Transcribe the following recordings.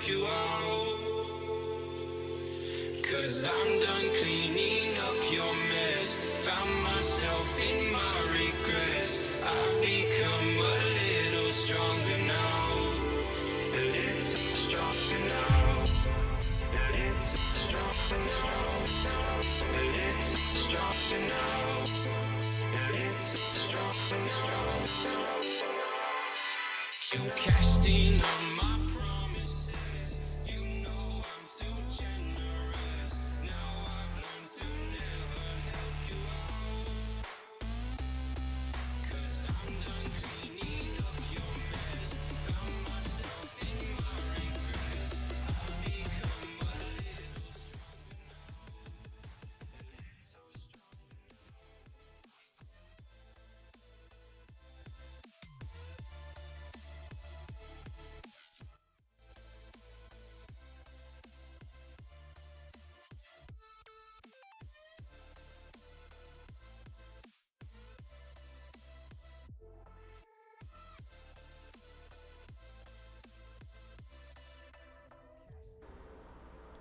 help you out. 'Cause I'm done cleaning up your mess. Found myself in my regrets. I've become a little stronger now. A little stronger now. A little stronger now. A little stronger now. A little stronger now. You cashed in on my promises. You know I'm too generous. Now I've learned to never help you out. 'Cause I'm done cleaning up your mess. Found myself in my regrets. I've become a little stronger now. A little stronger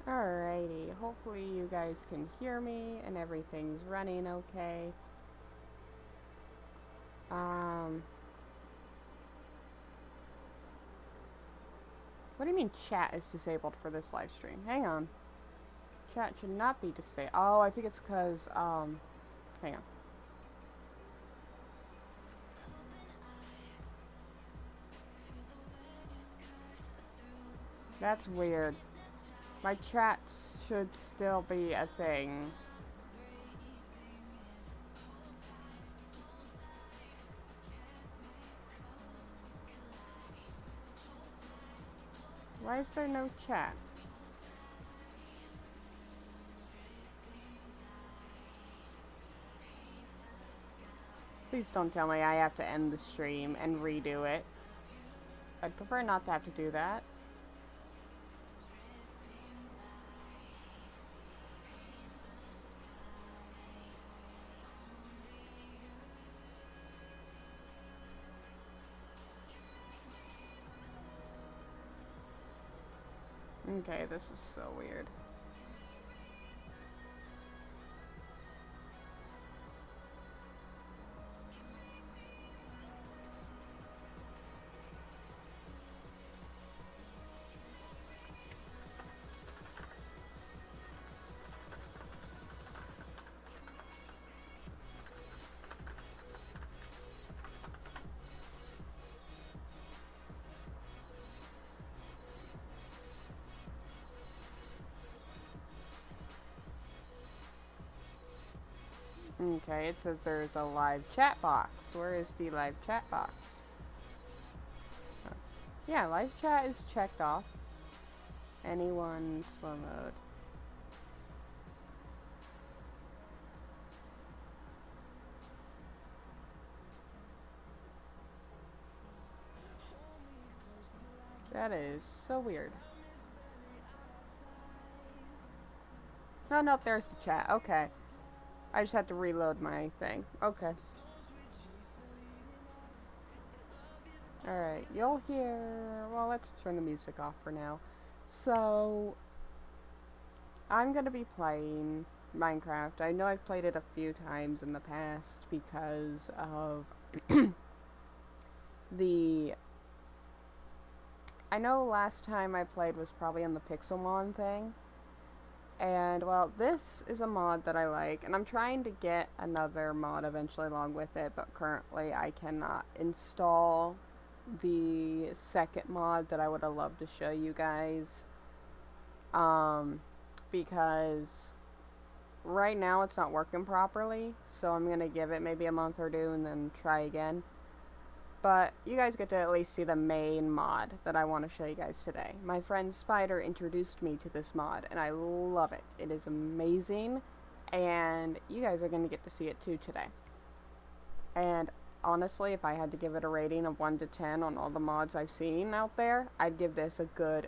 Alrighty, hopefully you guys can hear me and everything's running okay. What do you mean chat is disabled for this live stream? Hang on. Chat should not be disabled. Oh, I think it's because, hang on. That's weird. My chat should still be a thing. Why is there no chat? Please don't tell me I have to end the stream and redo it. I'd prefer not to have to do that. Okay, this is so weird. Okay, it says there's a live chat box. Where is the live chat box? Yeah, live chat is checked off. Anyone slow mode. That is so weird. Oh, no, there's the chat. Okay. I just had to reload my thing. Okay. Alright, you'll hear... Well, let's turn the music off for now. So, I'm gonna be playing Minecraft. I know I've played it a few times in the past because of the... I know last time I played was probably on the Pixelmon thing. And, well, this is a mod that I like, and I'm trying to get another mod eventually along with it, but currently I cannot install the second mod that I would have loved to show you guys, because right now it's not working properly, so I'm going to give it maybe a month or two and then try again. But you guys get to at least see the main mod that I want to show you guys today. My friend Spider introduced me to this mod, and I love it. It is amazing, and you guys are going to get to see it too today. And honestly, if I had to give it a rating of 1 to 10 on all the mods I've seen out there, I'd give this a good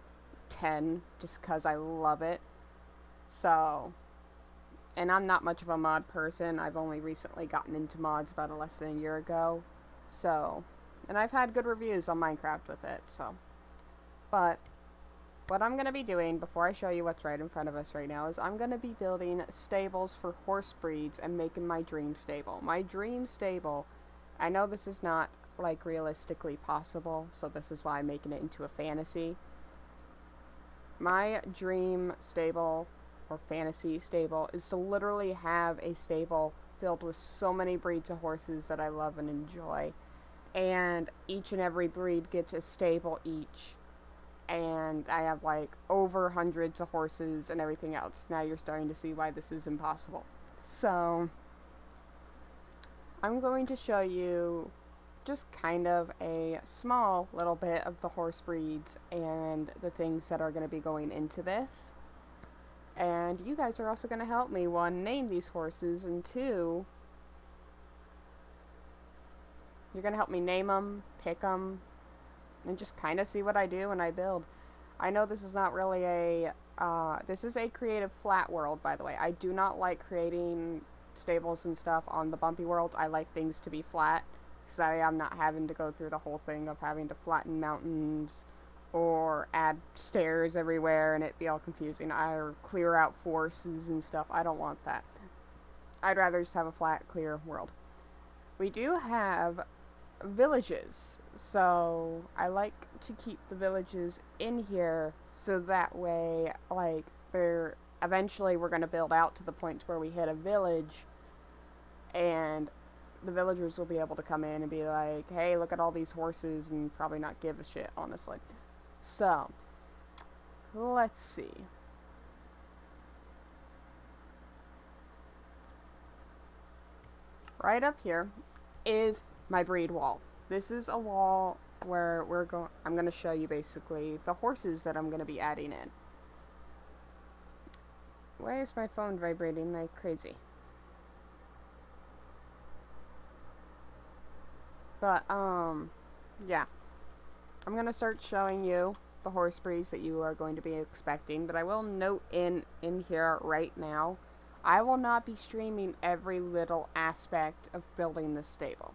10, just because I love it. So, and I'm not much of a mod person. I've only recently gotten into mods about less than a year ago. So... And I've had good reviews on Minecraft with it, so. But, what I'm going to be doing before I show you what's right in front of us right now is I'm going to be building stables for horse breeds and making my dream stable. My dream stable, I know this is not like realistically possible, so this is why I'm making it into a fantasy. My dream stable or fantasy stable is to literally have a stable filled with so many breeds of horses that I love and enjoy, and each and every breed gets a stable each, and I have like over hundreds of horses and everything else. Now you're starting to see why this is impossible. So I'm going to show you just kind of a small little bit of the horse breeds and the things that are going to be going into this. And you guys are also going to help me, one, name these horses, and two, you're going to help me name them, pick them, and just kind of see what I do when I build. I know this is not really a, this is a creative flat world, by the way. I do not like creating stables and stuff on the bumpy worlds. I like things to be flat, so I'm not having to go through the whole thing of having to flatten mountains or add stairs everywhere and it be all confusing. Or clear out forests and stuff. I don't want that. I'd rather just have a flat, clear world. We do have villages, so I like to keep the villages in here so that way, like, they're eventually we're going to build out to the point where we hit a village and the villagers will be able to come in and be like, hey, look at all these horses, and probably not give a shit, honestly. So let's see. Right up here is my breed wall. This is a wall where I'm going to show you basically the horses that I'm going to be adding in. Why is my phone vibrating like crazy? But, yeah. I'm going to start showing you the horse breeds that you are going to be expecting, but I will note in here right now, I will not be streaming every little aspect of building this stable.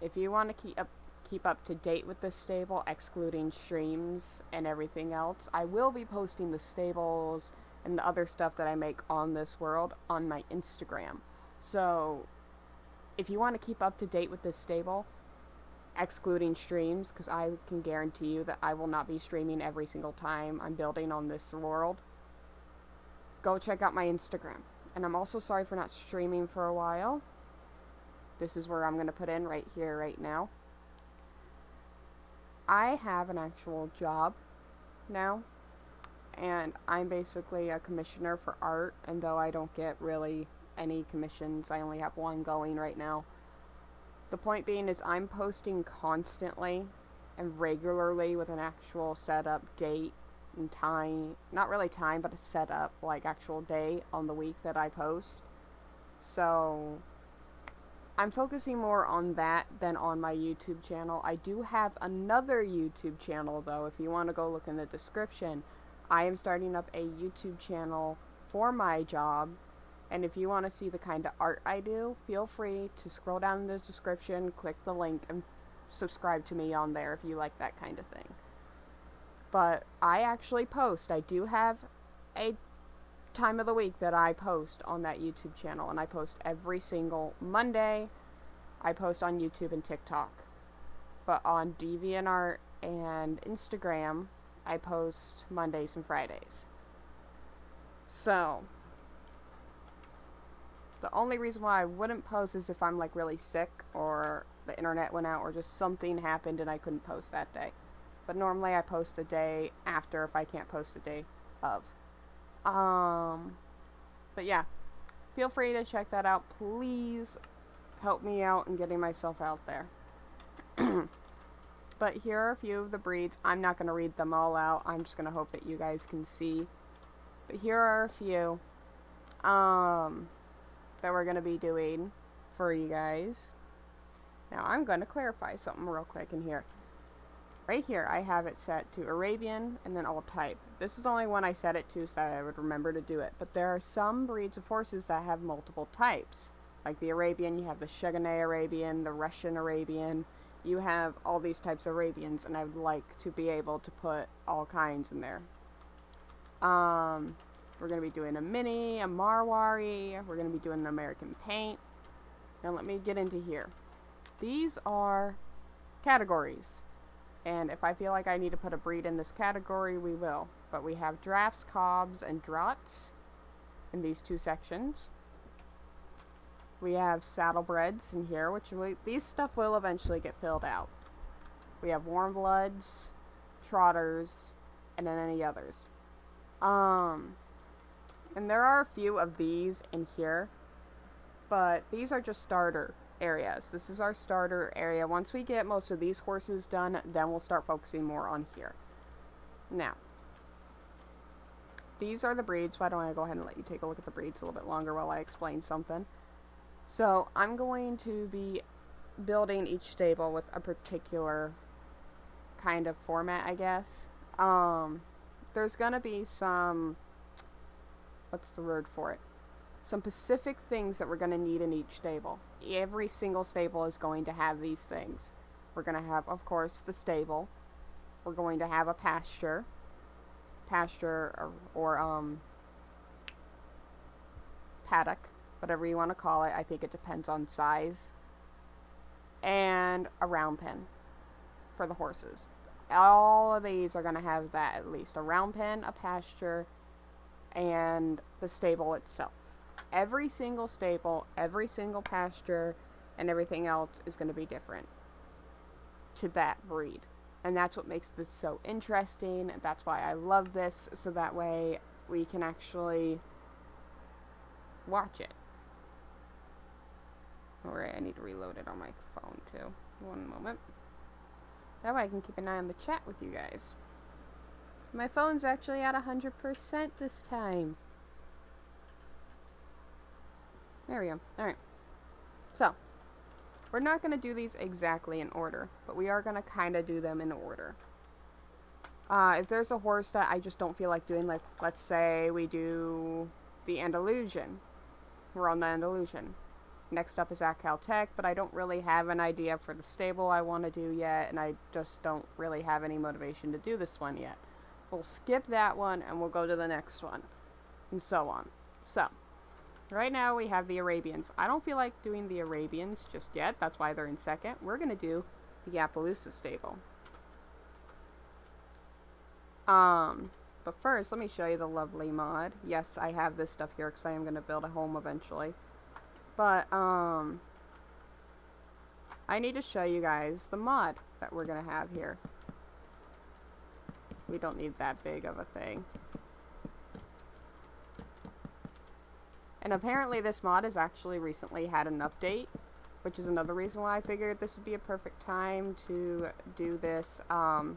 If you want to keep up to date with this stable, excluding streams and everything else, I will be posting the stables and the other stuff that I make on this world on my Instagram. So, if you want to keep up to date with this stable, excluding streams, because I can guarantee you that I will not be streaming every single time I'm building on this world, go check out my Instagram. And I'm also sorry for not streaming for a while. This is where I'm going to put in right here, right now. I have an actual job now, and I'm basically a commissioner for art, and though I don't get really any commissions, I only have one going right now. The point being is I'm posting constantly and regularly with an actual setup date and time, not really time, but a setup, like actual day on the week that I post. So I'm focusing more on that than on my YouTube channel. I do have another YouTube channel though. If you want to go look in the description, I am starting up a YouTube channel for my job. And if you want to see the kind of art I do, feel free to scroll down in the description, click the link, and subscribe to me on there if you like that kind of thing. But I actually post. I do have a time of the week that I post on that YouTube channel, and I post every single Monday. I post on YouTube and TikTok. But on DeviantArt and Instagram, I post Mondays and Fridays. So the only reason why I wouldn't post is if I'm like really sick or the internet went out or just something happened and I couldn't post that day. But normally I post a day after if I can't post a day of. But yeah, feel free to check that out. Please help me out in getting myself out there. But here are a few of the breeds. I'm not going to read them all out. I'm just going to hope that you guys can see. But here are a few that we're going to be doing for you guys. Now I'm going to clarify something real quick in here. Right here I have it set to Arabian and then all type. This is the only one I set it to so I would remember to do it. But there are some breeds of horses that have multiple types. Like the Arabian, you have the Shaghanay Arabian, the Russian Arabian. You have all these types of Arabians, and I would like to be able to put all kinds in there. We're going to be doing a mini, a Marwari. We're going to be doing an American paint. Now let me get into here. These are categories. And if I feel like I need to put a breed in this category, we will. But we have drafts, cobs, and draughts in these two sections. We have saddlebreds in here, these stuff will eventually get filled out. We have warm bloods, trotters, and then any others. And there are a few of these in here, but these are just starter areas. This is our starter area. Once we get most of these horses done, then we'll start focusing more on here. Now, these are the breeds. Why don't I go ahead and let you take a look at the breeds a little bit longer while I explain something. So, I'm going to be building each stable with a particular kind of format, I guess. There's gonna be some, what's the word for it? Some specific things that we're gonna need in each stable. Every single stable is going to have these things. We're gonna have, of course, the stable. We're going to have a pasture, or paddock, whatever you want to call it. I think it depends on size. And a round pen for the horses. All of these are going to have that, at least. A round pen, a pasture, and the stable itself. Every single stable, every single pasture, and everything else is going to be different to that breed. And that's what makes this so interesting. That's why I love this, so that way we can actually watch it. Alright, I need to reload it on my phone too. One moment. That way I can keep an eye on the chat with you guys. My phone's actually at 100% this time. There we go. Alright. So, we're not going to do these exactly in order, but we are going to kind of do them in order. If there's a horse that I just don't feel like doing, like, let's say we do the Andalusian. We're on the Andalusian. Next up is Caltech, but I don't really have an idea for the stable I want to do yet, and I just don't really have any motivation to do this one yet. We'll skip that one, and we'll go to the next one, and so on. So, right now we have the Arabians. I don't feel like doing the Arabians just yet. That's why they're in second. We're going to do the Appaloosa stable. But first, let me show you the lovely mod. Yes, I have this stuff here because I am going to build a home eventually. But, I need to show you guys the mod that we're going to have here. We don't need that big of a thing. And apparently this mod has actually recently had an update, which is another reason why I figured this would be a perfect time to do this. Not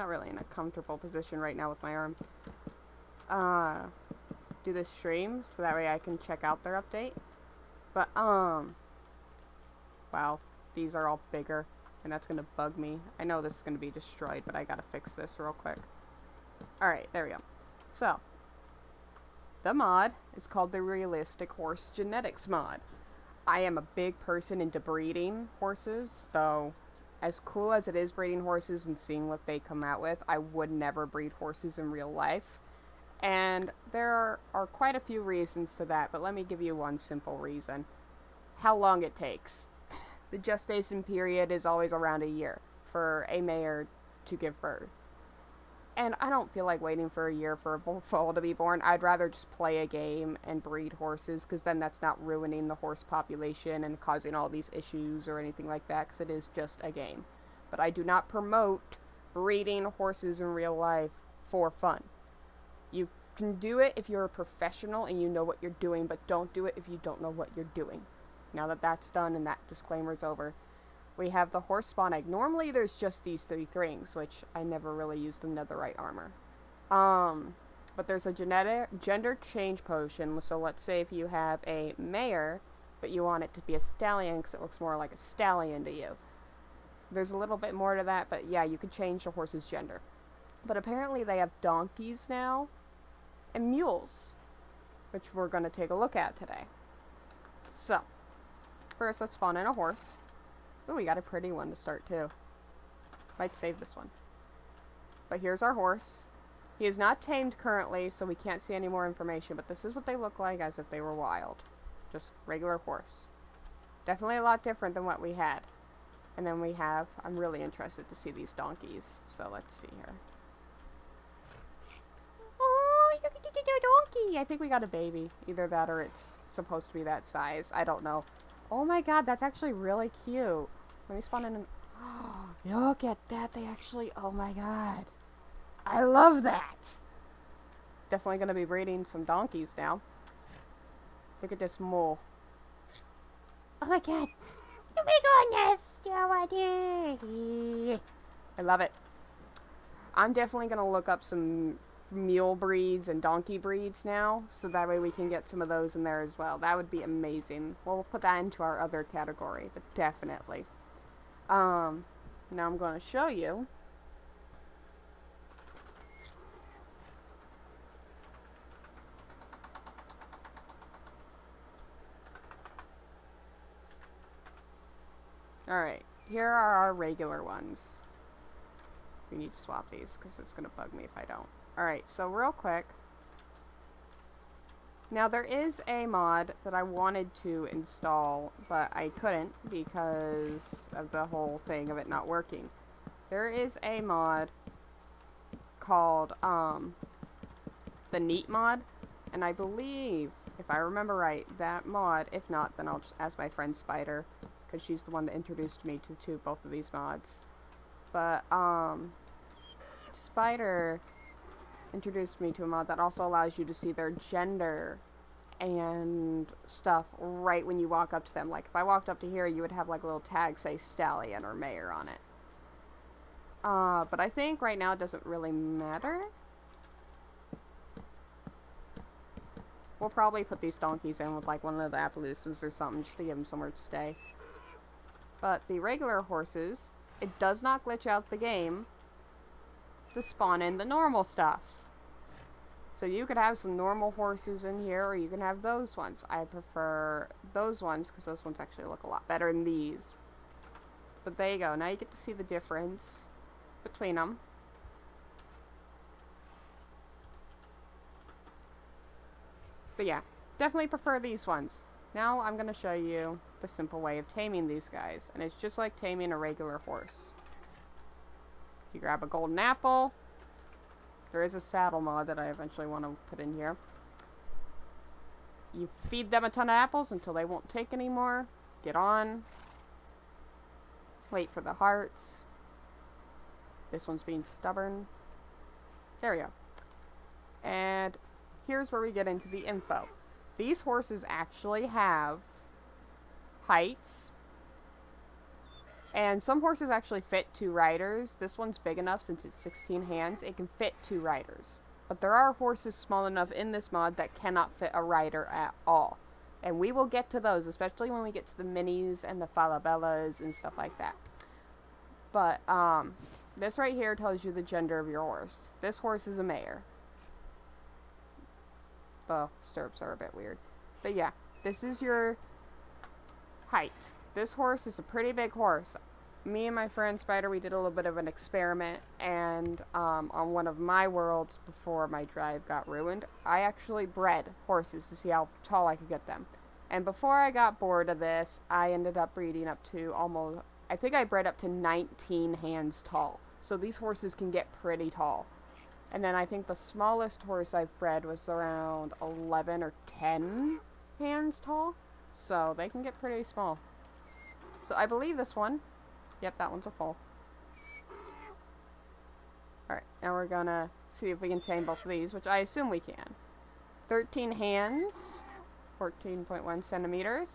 really in a comfortable position right now with my arm. Do this stream, so that way I can check out their update. But, wow, these are all bigger, and that's gonna bug me. I know this is gonna be destroyed, but I gotta fix this real quick. Alright, there we go. So, the mod is called the Realistic Horse Genetics mod. I am a big person into breeding horses, though as cool as it is breeding horses and seeing what they come out with, I would never breed horses in real life. And there are quite a few reasons to that, but let me give you one simple reason. How long it takes. The gestation period is always around a year for a mare to give birth. And I don't feel like waiting for a year for a foal to be born. I'd rather just play a game and breed horses, because then that's not ruining the horse population and causing all these issues or anything like that, because it is just a game. But I do not promote breeding horses in real life for fun. You can do it if you're a professional and you know what you're doing, but don't do it if you don't know what you're doing. Now that that's done and that disclaimer's over, we have the horse spawn egg. Normally there's just these 3 things, which I never really used in netherite armor. But there's a gender change potion. So let's say if you have a mare, but you want it to be a stallion because it looks more like a stallion to you. There's a little bit more to that, but yeah, you could change the horse's gender. But apparently they have donkeys now, and mules, which we're going to take a look at today. So, first let's spawn in a horse. Ooh, we got a pretty one to start too. Might save this one. But here's our horse. He is not tamed currently, so we can't see any more information, but this is what they look like as if they were wild. Just regular horse. Definitely a lot different than what we had. And then we have, I'm really interested to see these donkeys, so let's see here. Oh, look at the donkey! I think we got a baby. Either that or it's supposed to be that size. I don't know. Oh my god, that's actually really cute. Let me spawn in and... Oh, look at that, they actually... Oh my god. I love that! Definitely gonna be breeding some donkeys now. Look at this mole. Oh my god! Oh my goodness! I love it. I'm definitely gonna look up some mule breeds and donkey breeds now, so that way we can get some of those in there as well. That would be amazing. We'll put that into our other category, but definitely. Now I'm gonna show you. Alright, here are our regular ones. We need to swap these because it's going to bug me if I don't. Alright, so real quick. Now there is a mod that I wanted to install, but I couldn't because of the whole thing of it not working. There is a mod called the Neat mod, and I believe, if I remember right, that mod, if not, then I'll just ask my friend Spider, because she's the one that introduced me to both of these mods. But, Spider introduced me to a mod that also allows you to see their gender and stuff right when you walk up to them. Like, if I walked up to here, you would have, like, a little tag say Stallion or Mayor on it. But I think right now it doesn't really matter. We'll probably put these donkeys in with, like, one of the Appaloosas or something just to give them somewhere to stay. But the regular horses, it does not glitch out the game to spawn in the normal stuff. So you could have some normal horses in here, or you can have those ones. I prefer those ones because those ones actually look a lot better than these. But there you go. Now you get to see the difference between them. But yeah, definitely prefer these ones. Now I'm going to show you the simple way of taming these guys. And it's just like taming a regular horse. You grab a golden apple. There is a saddle mod that I eventually want to put in here. You feed them a ton of apples until they won't take any more. Get on. Wait for the hearts. This one's being stubborn. There we go. And here's where we get into the info. These horses actually have heights. And some horses actually fit 2 riders. This one's big enough since it's 16 hands. It can fit 2 riders. But there are horses small enough in this mod that cannot fit a rider at all. And we will get to those, especially when we get to the minis and the falabellas and stuff like that. But, this right here tells you the gender of your horse. This horse is a mare. The stirrups are a bit weird. But yeah, this is your height. This horse is a pretty big horse. Me and my friend Spider, we did a little bit of an experiment, and on one of my worlds before my drive got ruined, I actually bred horses to see how tall I could get them. And before I got bored of this, I ended up breeding up to almost, I think I bred up to 19 hands tall. So these horses can get pretty tall. And then I think the smallest horse I've bred was around 11 or 10 hands tall. So they can get pretty small. So I believe this one. Yep, that one's a foal. Alright, now we're gonna see if we can tame both of these, which I assume we can. 13 hands. 14.1 centimeters.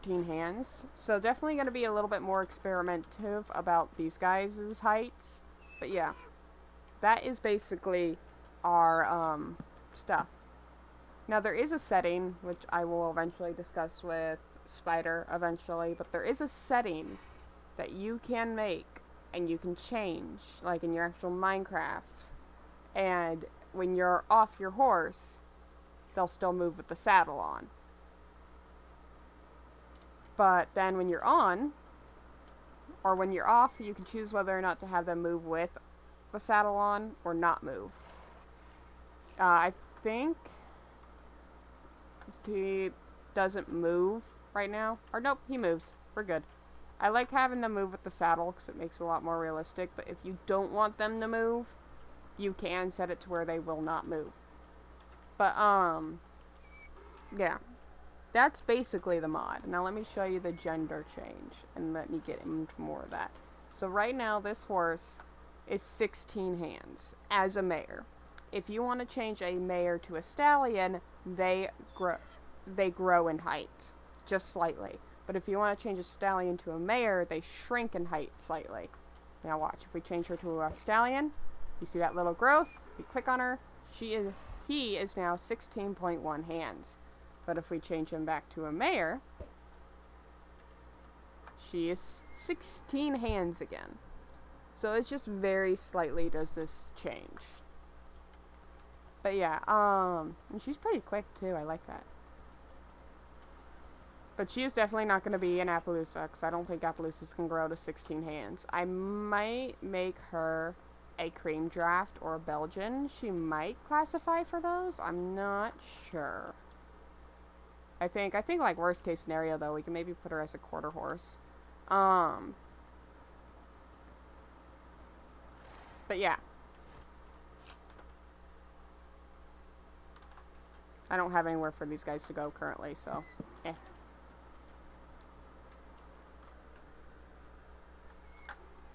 Hands. So definitely going to be a little bit more experimentative about these guys' heights. But yeah, that is basically our stuff. Now there is a setting, which I will eventually discuss with Spider eventually, but there is a setting that you can make and you can change, like in your actual Minecraft. And when you're off your horse, they'll still move with the saddle on. But then when you're on, or when you're off, you can choose whether or not to have them move with the saddle on or not move. I think he doesn't move right now. Or nope, he moves. We're good. I like having them move with the saddle because it makes it a lot more realistic. But if you don't want them to move, you can set it to where they will not move. But, yeah. That's basically the mod. Now let me show you the gender change and let me get into more of that. So right now this horse is 16 hands as a mare. If you want to change a mare to a stallion, they grow in height, just slightly. But if you want to change a stallion to a mare, they shrink in height slightly. Now watch, if we change her to a stallion, you see that little growth? We click on her, he is now 16.1 hands. But if we change him back to a mare, she is 16 hands again. So it's just very slightly does this change. But yeah, and she's pretty quick too, I like that. But she is definitely not going to be an Appaloosa, because I don't think Appaloosas can grow to 16 hands. I might make her a cream draft or a Belgian. She might classify for those, I'm not sure. I think like worst case scenario though, we can maybe put her as a quarter horse. But yeah. I don't have anywhere for these guys to go currently, so eh.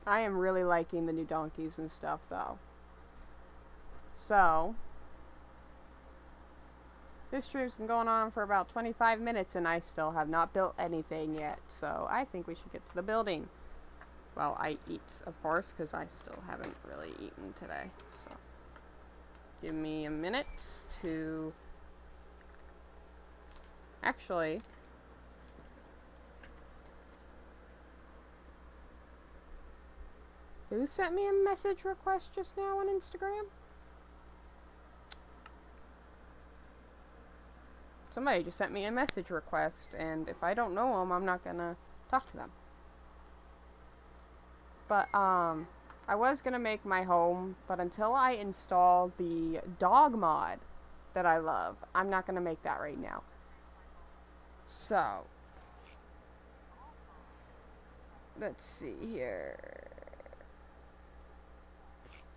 I am really liking the new donkeys and stuff though. So this stream's been going on for about 25 minutes and I still have not built anything yet, so I think we should get to the building. Well, I eat, of course, because I still haven't really eaten today, so give me a minute to... Actually, who sent me a message request just now on Instagram? Somebody just sent me a message request, and if I don't know them, I'm not gonna talk to them. But, I was gonna make my home, but until I install the dog mod that I love, I'm not gonna make that right now. So, let's see here.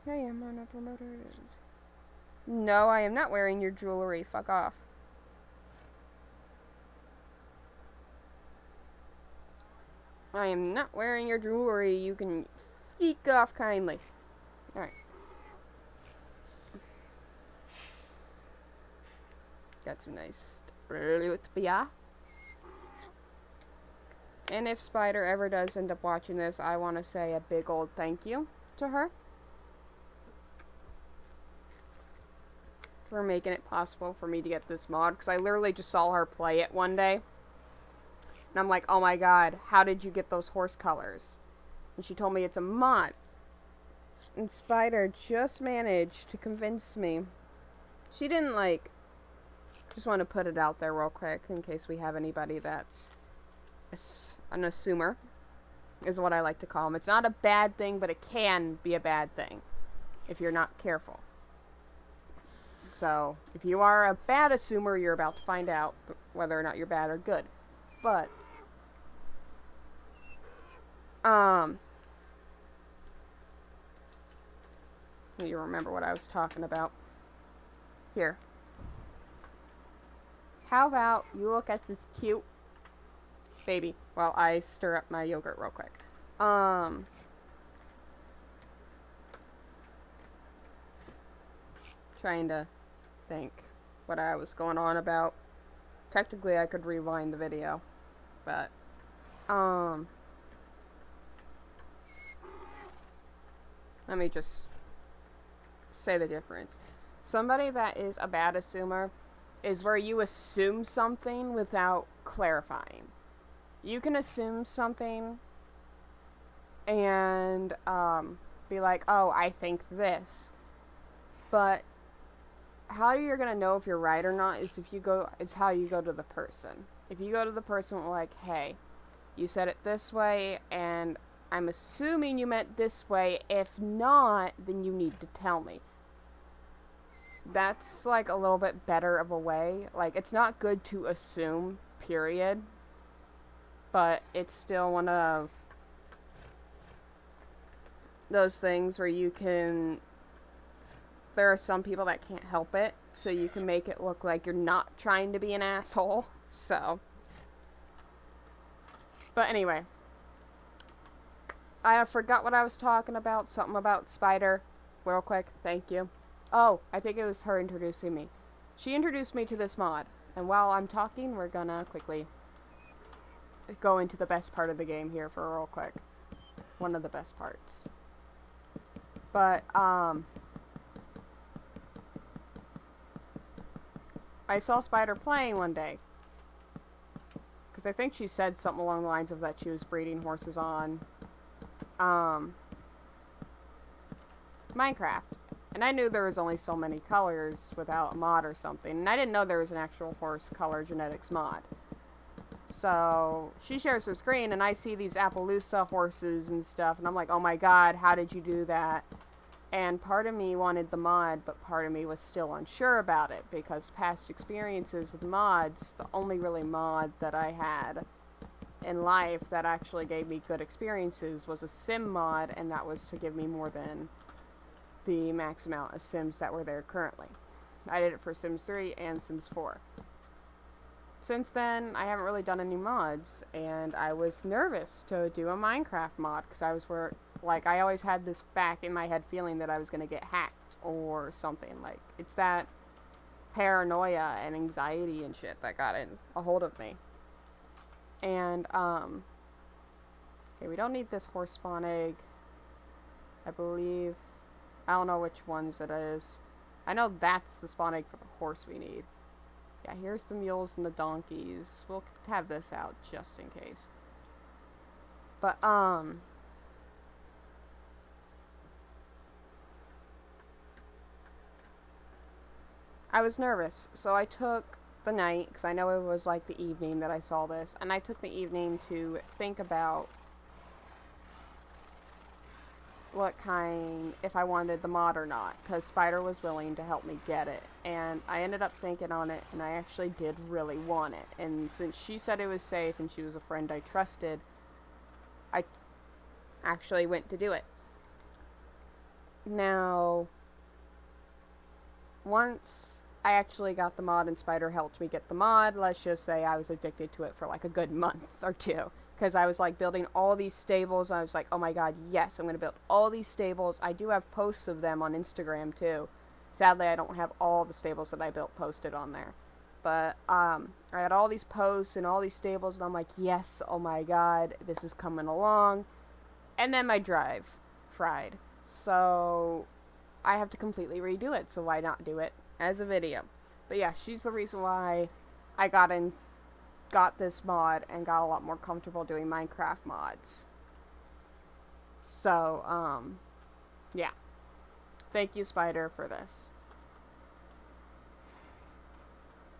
Hey, I'm on a promoter. No, I am not wearing your jewelry. Fuck off. I am not wearing your jewelry. You can eek off kindly. Alright. Got some nice beer. And if Spider ever does end up watching this, I want to say a big old thank you to her for making it possible for me to get this mod, because I literally just saw her play it one day. And I'm like, oh my god, how did you get those horse colors? And she told me it's a mod. And Spider just managed to convince me. She didn't like... Just want to put it out there real quick in case we have anybody that's an assumer, is what I like to call them. It's not a bad thing, but it can be a bad thing if you're not careful. So, if you are a bad assumer, you're about to find out whether or not you're bad or good. But, you remember what I was talking about. Here. How about you look at this cute baby while I stir up my yogurt real quick. Trying to think what I was going on about. Technically, I could rewind the video, but, let me just say the difference. Somebody that is a bad assumer is where you assume something without clarifying. You can assume something and, be like, oh, I think this. But how you're gonna know if you're right or not is if you go, it's how you go to the person. If you go to the person like, hey, you said it this way, and I'm assuming you meant this way. If not, then you need to tell me. That's like a little bit better of a way. Like, it's not good to assume, period. But it's still one of those things where you can... There are some people that can't help it, so you can make it look like you're not trying to be an asshole. So. But anyway. I forgot what I was talking about. Something about Spider. Real quick. Thank you. Oh, I think it was her introducing me. She introduced me to this mod. And while I'm talking, we're gonna quickly go into the best part of the game here for real quick. One of the best parts. But, I saw Spider playing one day. Because I think she said something along the lines of that she was breeding horses on Minecraft. And I knew there was only so many colors without a mod or something. And I didn't know there was an actual horse color genetics mod. So, she shares her screen and I see these Appaloosa horses and stuff. And I'm like, oh my god, how did you do that? And part of me wanted the mod, but part of me was still unsure about it. Because past experiences with mods, the only really mod that I had in life that actually gave me good experiences was a sim mod. And that was to give me more than the max amount of sims that were there currently. I did it for Sims 3 and Sims 4. Since then, I haven't really done any mods, and I was nervous to do a Minecraft mod, because I always had this back in my head feeling that I was going to get hacked or something. Like, it's that paranoia and anxiety and shit that got a hold of me. And, okay, we don't need this horse spawn egg. I believe, I don't know which ones it is. I know that's the spawn egg for the horse we need. Yeah, here's the mules and the donkeys. We'll have this out just in case. But, I was nervous, so I took the night, because I know it was like the evening that I saw this, and I took the evening to think about if I wanted the mod or not, because Spider was willing to help me get it, and I ended up thinking on it, and I actually did really want it, and since she said it was safe, and she was a friend I trusted, I actually went to do it. Now, once I actually got the mod and Spider helped me get the mod, let's just say I was addicted to it for like a good month or two. Because I was like building all these stables. And I was like, oh my god, yes, I'm going to build all these stables. I do have posts of them on Instagram too. Sadly, I don't have all the stables that I built posted on there. But I had all these posts and all these stables. And I'm like, yes, oh my god, this is coming along. And then my drive fried. So I have to completely redo it. So why not do it as a video? But yeah, she's the reason why I got this mod and got a lot more comfortable doing Minecraft mods. So, yeah. Thank you, Spider, for this.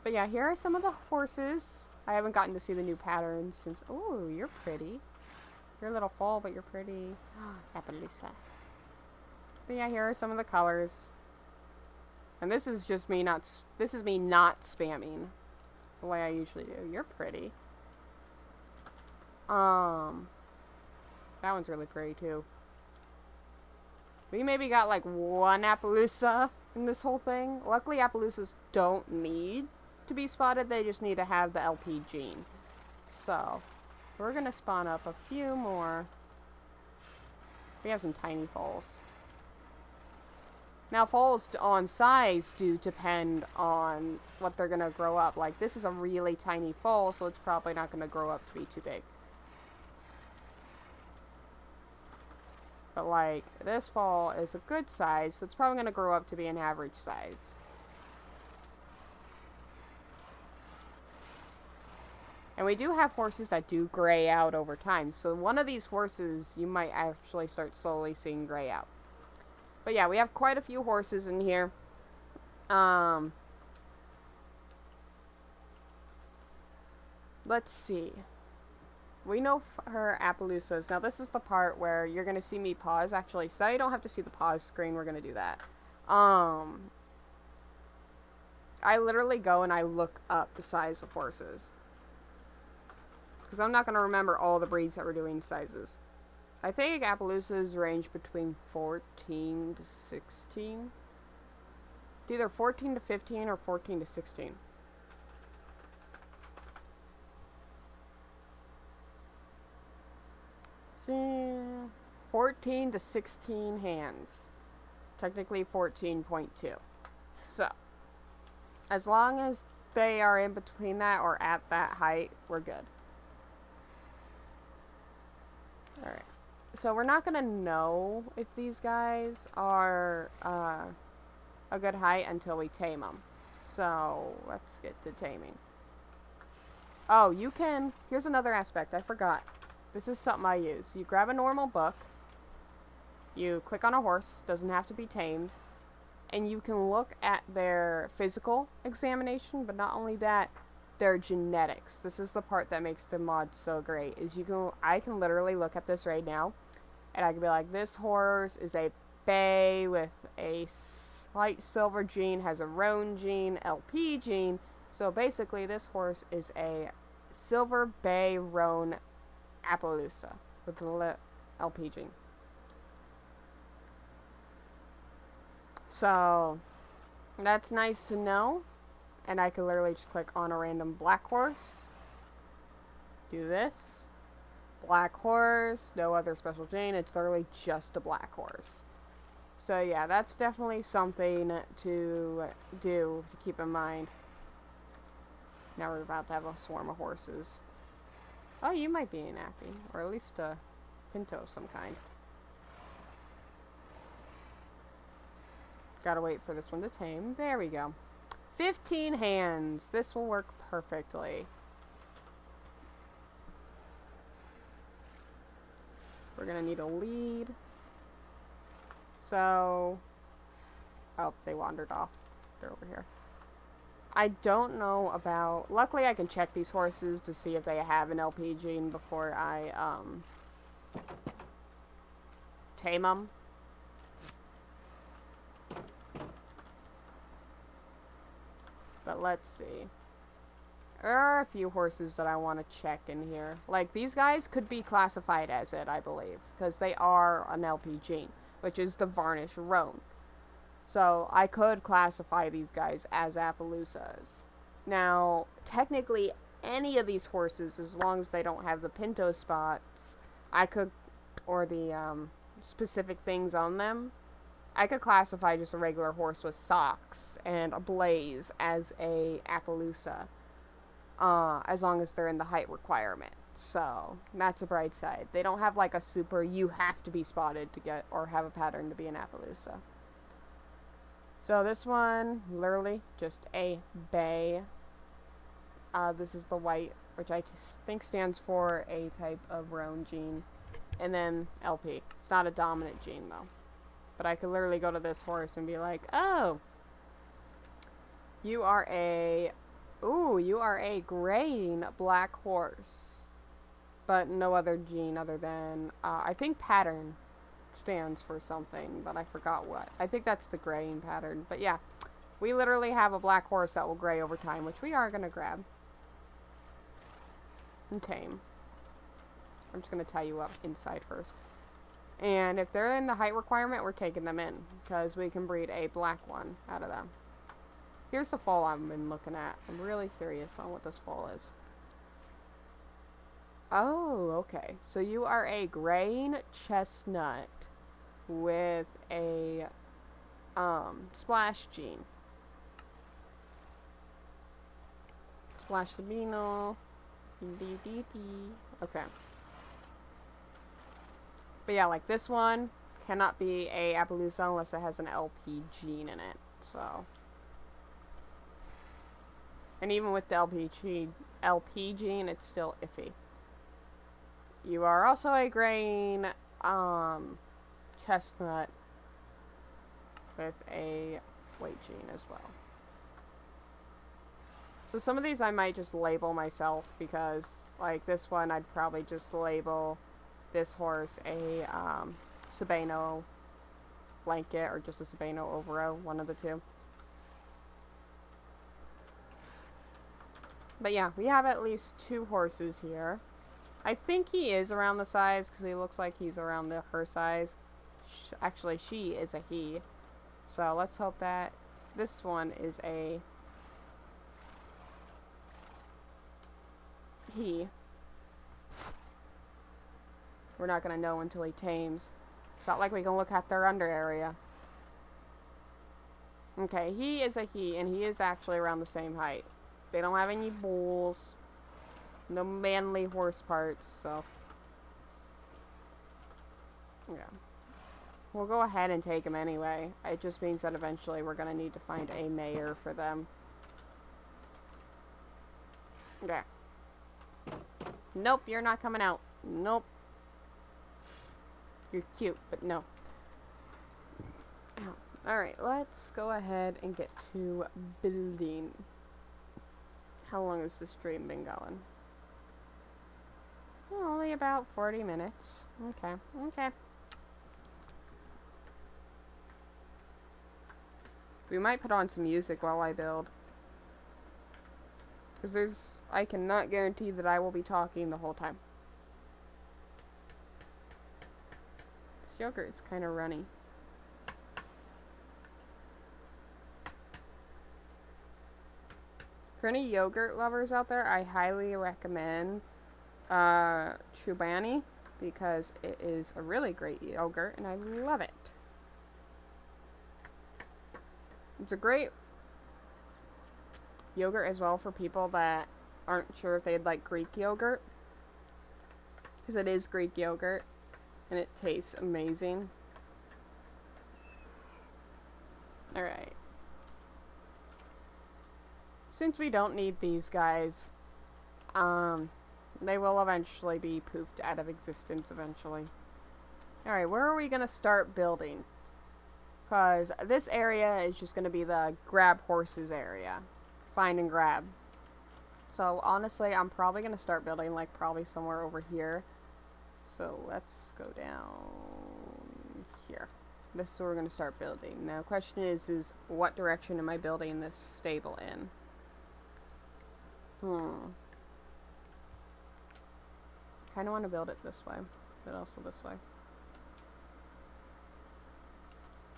But yeah, here are some of the horses. I haven't gotten to see the new patterns since... Ooh, you're pretty. You're a little full, but you're pretty. Appaloosa. But yeah, here are some of the colors. And this is just me not... This is me not spamming the way I usually do. You're pretty. That one's really pretty too. We maybe got like one Appaloosa in this whole thing. Luckily, Appaloosas don't need to be spotted. They just need to have the LP gene. So, we're gonna spawn up a few more. We have some tiny foals. Now, foals on size do depend on what they're going to grow up. Like, this is a really tiny foal, so it's probably not going to grow up to be too big. But, like, this foal is a good size, so it's probably going to grow up to be an average size. And we do have horses that do gray out over time. So, one of these horses, you might actually start slowly seeing gray out. But yeah, we have quite a few horses in here. Let's see. we know her Appaloosas. Now this is the part where you're going to see me pause, actually, so you don't have to see the pause screen, we're going to do that. I literally go and I look up the size of horses. Because I'm not going to remember all the breeds that we're doing sizes. I think Appaloosas range between 14 to 16. It's either 14 to 15 or 14 to 16. See, 14 to 16 hands. Technically 14.2. So, as long as they are in between that or at that height, we're good. Alright. So we're not going to know if these guys are a good height until we tame them. So, let's get to taming. Oh, you can... Here's another aspect. I forgot. This is something I use. You grab a normal book. You click on a horse. Doesn't have to be tamed. And you can look at their physical examination, but not only that, their genetics. This is the part that makes the mod so great. I can literally look at this right now, and I can be like, this horse is a bay with a slight silver gene, has a roan gene, LP gene. So basically, this horse is a silver bay roan Appaloosa with the LP gene. So, that's nice to know. And I can literally just click on a random black horse. Do this. Black horse, no other special gene, it's literally just a black horse. So yeah, that's definitely something to do, to keep in mind. Now we're about to have a swarm of horses. Oh, you might be an Appy, or at least a Pinto of some kind. Gotta wait for this one to tame. There we go. 15 hands. This will work perfectly. We're gonna need a lead. So... Oh, they wandered off. They're over here. I don't know about... Luckily, I can check these horses to see if they have an LP gene before I, tame them. But let's see. There are a few horses that I want to check in here. Like, these guys could be classified as it, I believe. Because they are an LP gene, which is the varnish roan. So, I could classify these guys as Appaloosas. Now, technically, any of these horses, as long as they don't have the pinto spots, I could, or the specific things on them, I could classify just a regular horse with socks and a blaze as a Appaloosa, as long as they're in the height requirement. So, that's a bright side. They don't have like a super, you have to be spotted to get, or have a pattern to be an Appaloosa. So this one, literally, just a bay. This is the white, which I think stands for a type of roan gene. And then LP. It's not a dominant gene, though. But I could literally go to this horse and be like, oh, you are a graying black horse. But no other gene other than, I think pattern stands for something, but I forgot what. I think that's the graying pattern. But yeah, we literally have a black horse that will gray over time, which we are going to grab. And tame. I'm just going to tie you up inside first. And if they're in the height requirement, we're taking them in, because we can breed a black one out of them. Here's the foal I've been looking at. I'm really curious on what this foal is. Oh, okay. So you are a graying chestnut with a splash gene. Splash Sabino. Okay. But yeah, like this one cannot be a Appaloosa unless it has an LP gene in it. So, and even with the LP gene, it's still iffy. You are also a graying chestnut with a white gene as well. So some of these I might just label myself because, like this one, I'd probably just label this horse a Sabino blanket or just a Sabino Overo, one of the two. But yeah, we have at least 2 horses here. I think he is around the size because he looks like he's around her size. Actually, she is a he. So let's hope that this one is a he. We're not going to know until he tames. It's not like we can look at their under area. Okay, he is a he, and he is actually around the same height. They don't have any bulls. No manly horse parts, so... yeah. We'll go ahead and take him anyway. It just means that eventually we're going to need to find a mayor for them. Okay. Nope, you're not coming out. Nope. You're cute, but no. Alright, let's go ahead and get to building. How long has this stream been going? Oh, only about 40 minutes. Okay, okay. We might put on some music while I build. Because I cannot guarantee that I will be talking the whole time. This yogurt is kind of runny. For any yogurt lovers out there, I highly recommend Chobani because it is a really great yogurt and I love it. It's a great yogurt as well for people that aren't sure if they'd like Greek yogurt, because it is Greek yogurt and it tastes amazing. Alright. Since we don't need these guys, they will eventually be poofed out of existence eventually. Alright, where are we going to start building? Because this area is just going to be the grab horses area. Find and grab. So honestly, I'm probably going to start building like probably somewhere over here. So let's go down here. This is where we're going to start building. Now the question is what direction am I building this stable in? Kind of want to build it this way, but also this way.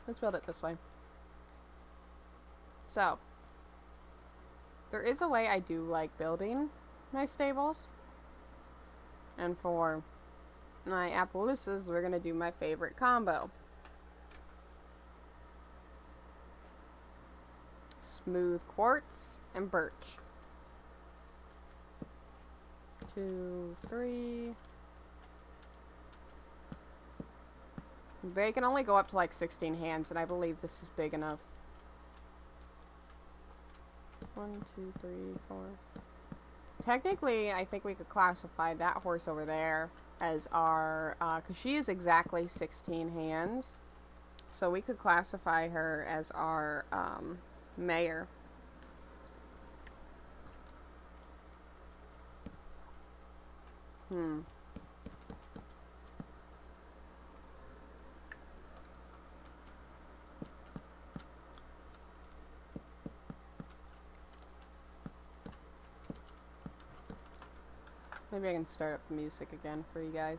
Let's build it this way. So, there is a way I do like building my stables. And for my Appaloosas, we're going to do my favorite combo. Smooth quartz and birch. 2, 3. They can only go up to like 16 hands, and I believe this is big enough. 1, 2, 3, 4. Technically, I think we could classify that horse over there as our, because she is exactly 16 hands. So we could classify her as our mayor. Maybe I can start up the music again for you guys.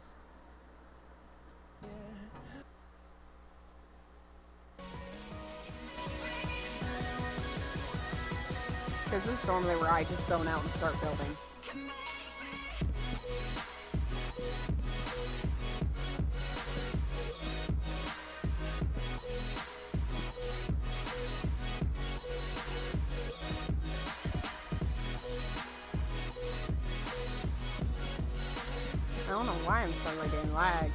Because this is normally where I just zone out and start building. I don't know why I'm suddenly getting lag.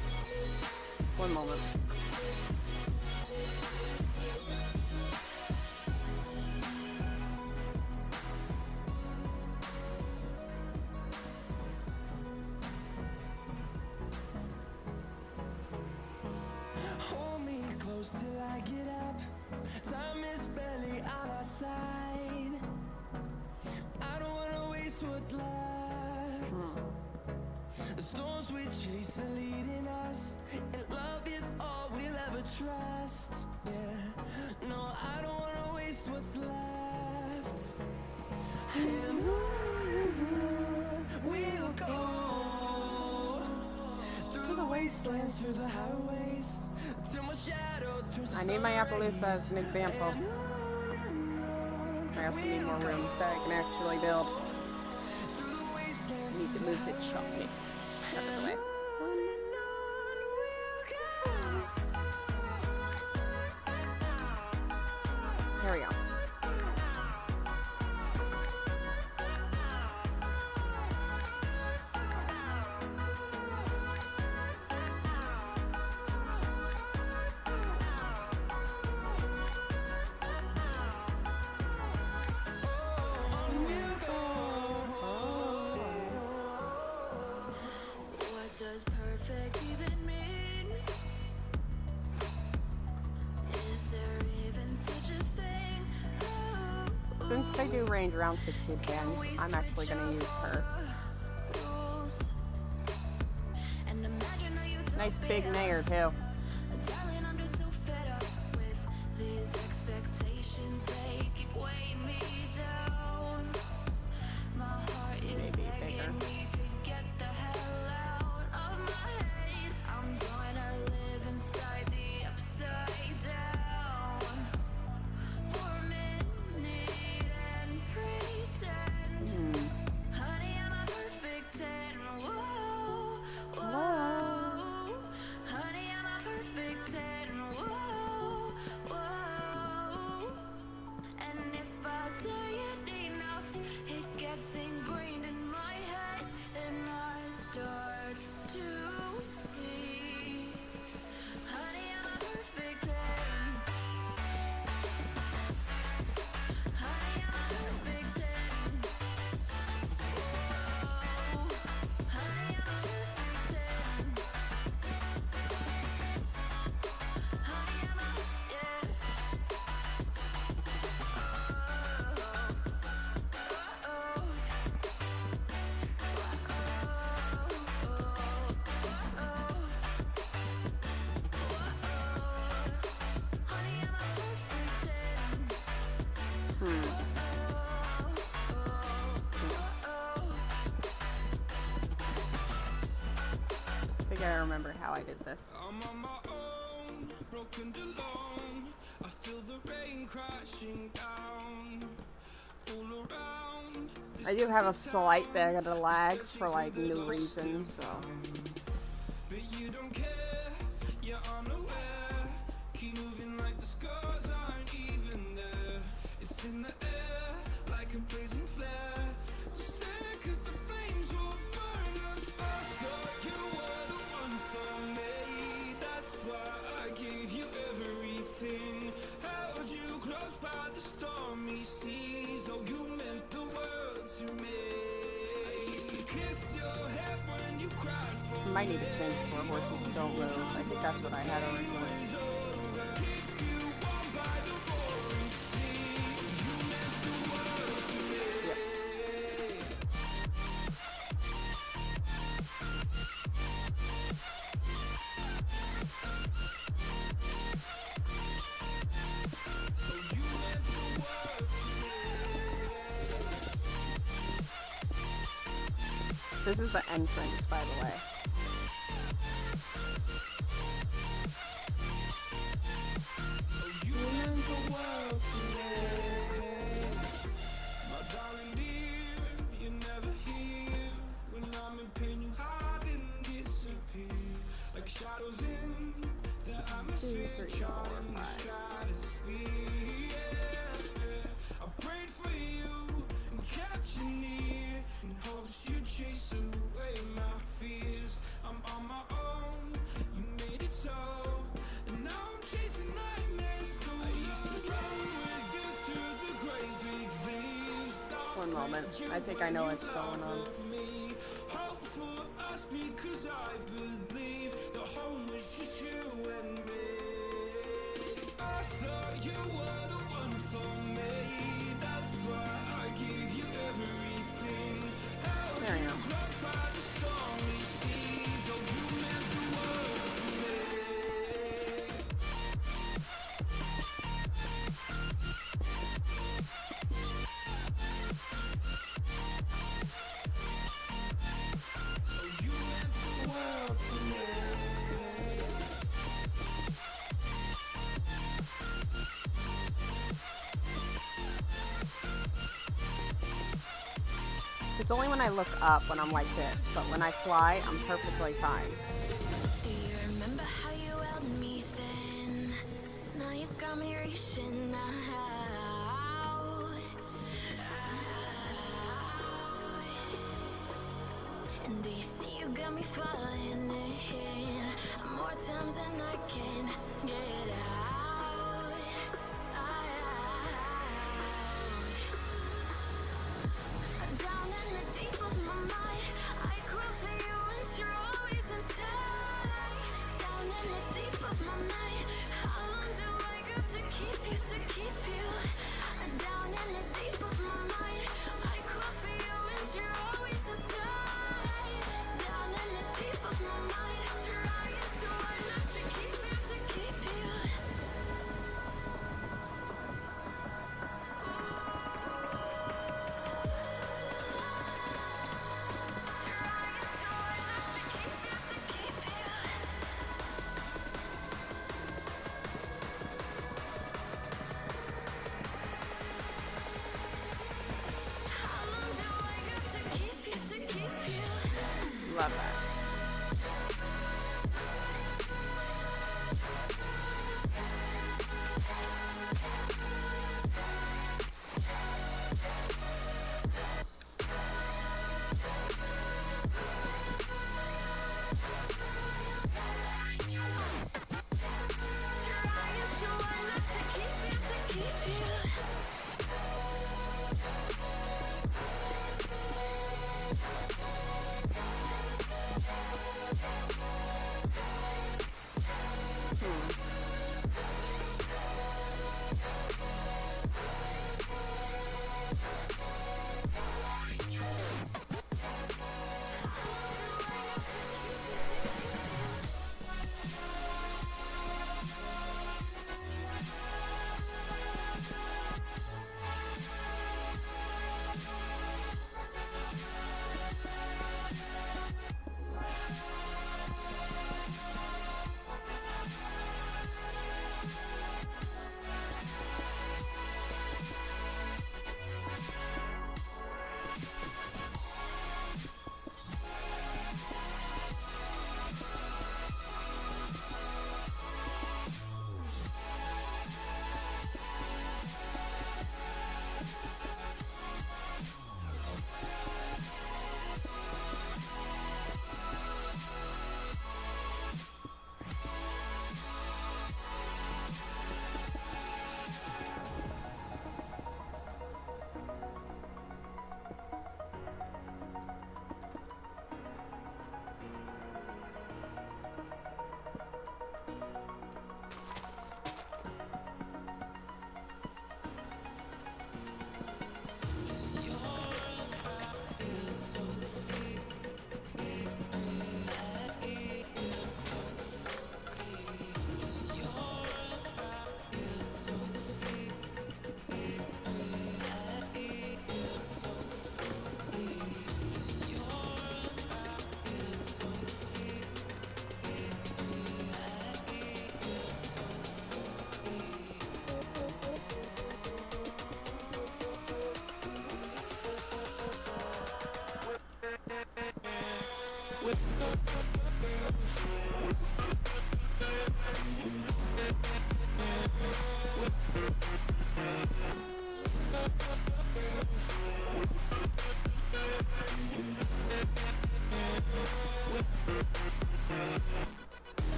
One moment. Hold me close till I get up. Time is barely on our side. I waste what's left. The storms we chase are leading us, and love is all we'll ever trust. Yeah, no, I don't wanna waste what's left. And on we'll go through the wastelands, through the highways, till my shadow turns to I need my Appaloosa as an example. I also need more rooms that I can actually build. I need to move the chocolate out of the way. There we go. Does perfect even mean? Is there even such a thing? Oh, Since they do range around 16 pans, I'm actually going to use her. And imagine a utopia. Nice big nair too. Darling, I'm just so fed up with these expectations. They keep weighing me down. My heart is Maybe begging bigger. me to get the hell out of my head. I'm gonna live inside the upside down for a minute and pretend. Honey, I'm a perfect 10. Whoa, whoa. Honey, I'm a perfect 10. Whoa, whoa. And if I say it enough, it gets ingrained in my head, and I start to see. Honey, I'm a perfect 10. Honey, I'm a perfect 10. Whoa. Honey, I'm a perfect 10. Honey, I'm a, yeah. I think I remember how I did this. I'm on my own, broken alone. I feel the rain crashing down all around. I do have a slight bit of a lag for like new reasons, so. But you don't care, you're unaware. Keep moving like the scars aren't even there. It's in the air like a blazing flare. Just stare 'cause the flames will burn us. I thought you were the one for me. That's why I gave you everything. Held you close by the stormy seas. Oh, you meant the world to me. I used to kiss your head when you cried for I might need to change it for horses don't move. I think that's what I had originally. This is the entrance, by the way. Shadows in the atmosphere, 2, 3, 4, 5. stratosphere. I prayed for you and kept you near in hopes you'd chase away my fears. I'm on my own, you made it so, and now I'm chasing nightmares. I used to run with you through the great big leaves. One moment. I think I know what's going on. Me, hope for us because I believe the home was just you and me. I thought you were the one for me. That's why I gave you everything. It's only when I look up when I'm like this, but when I fly, I'm perfectly fine. Do you remember how you held me thin? Now you got me reaching out. And do you see you got me falling in more times than I can get out. Down in the deep of my mind, I crawl for you and you're always inside. Down in the deep of my mind, how long do I got to keep you, to keep you? Down in the deep of my mind, I crawl for you and you're always inside. Down in the deep of my mind, trying so hard not to keep you, to keep you. How long do I got to keep you, to keep you? Love that. Trying so hard not to keep you, to keep you.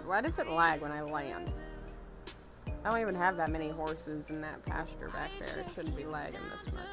Why does it lag when I land? I don't even have that many horses in that pasture back there. It shouldn't be lagging this much.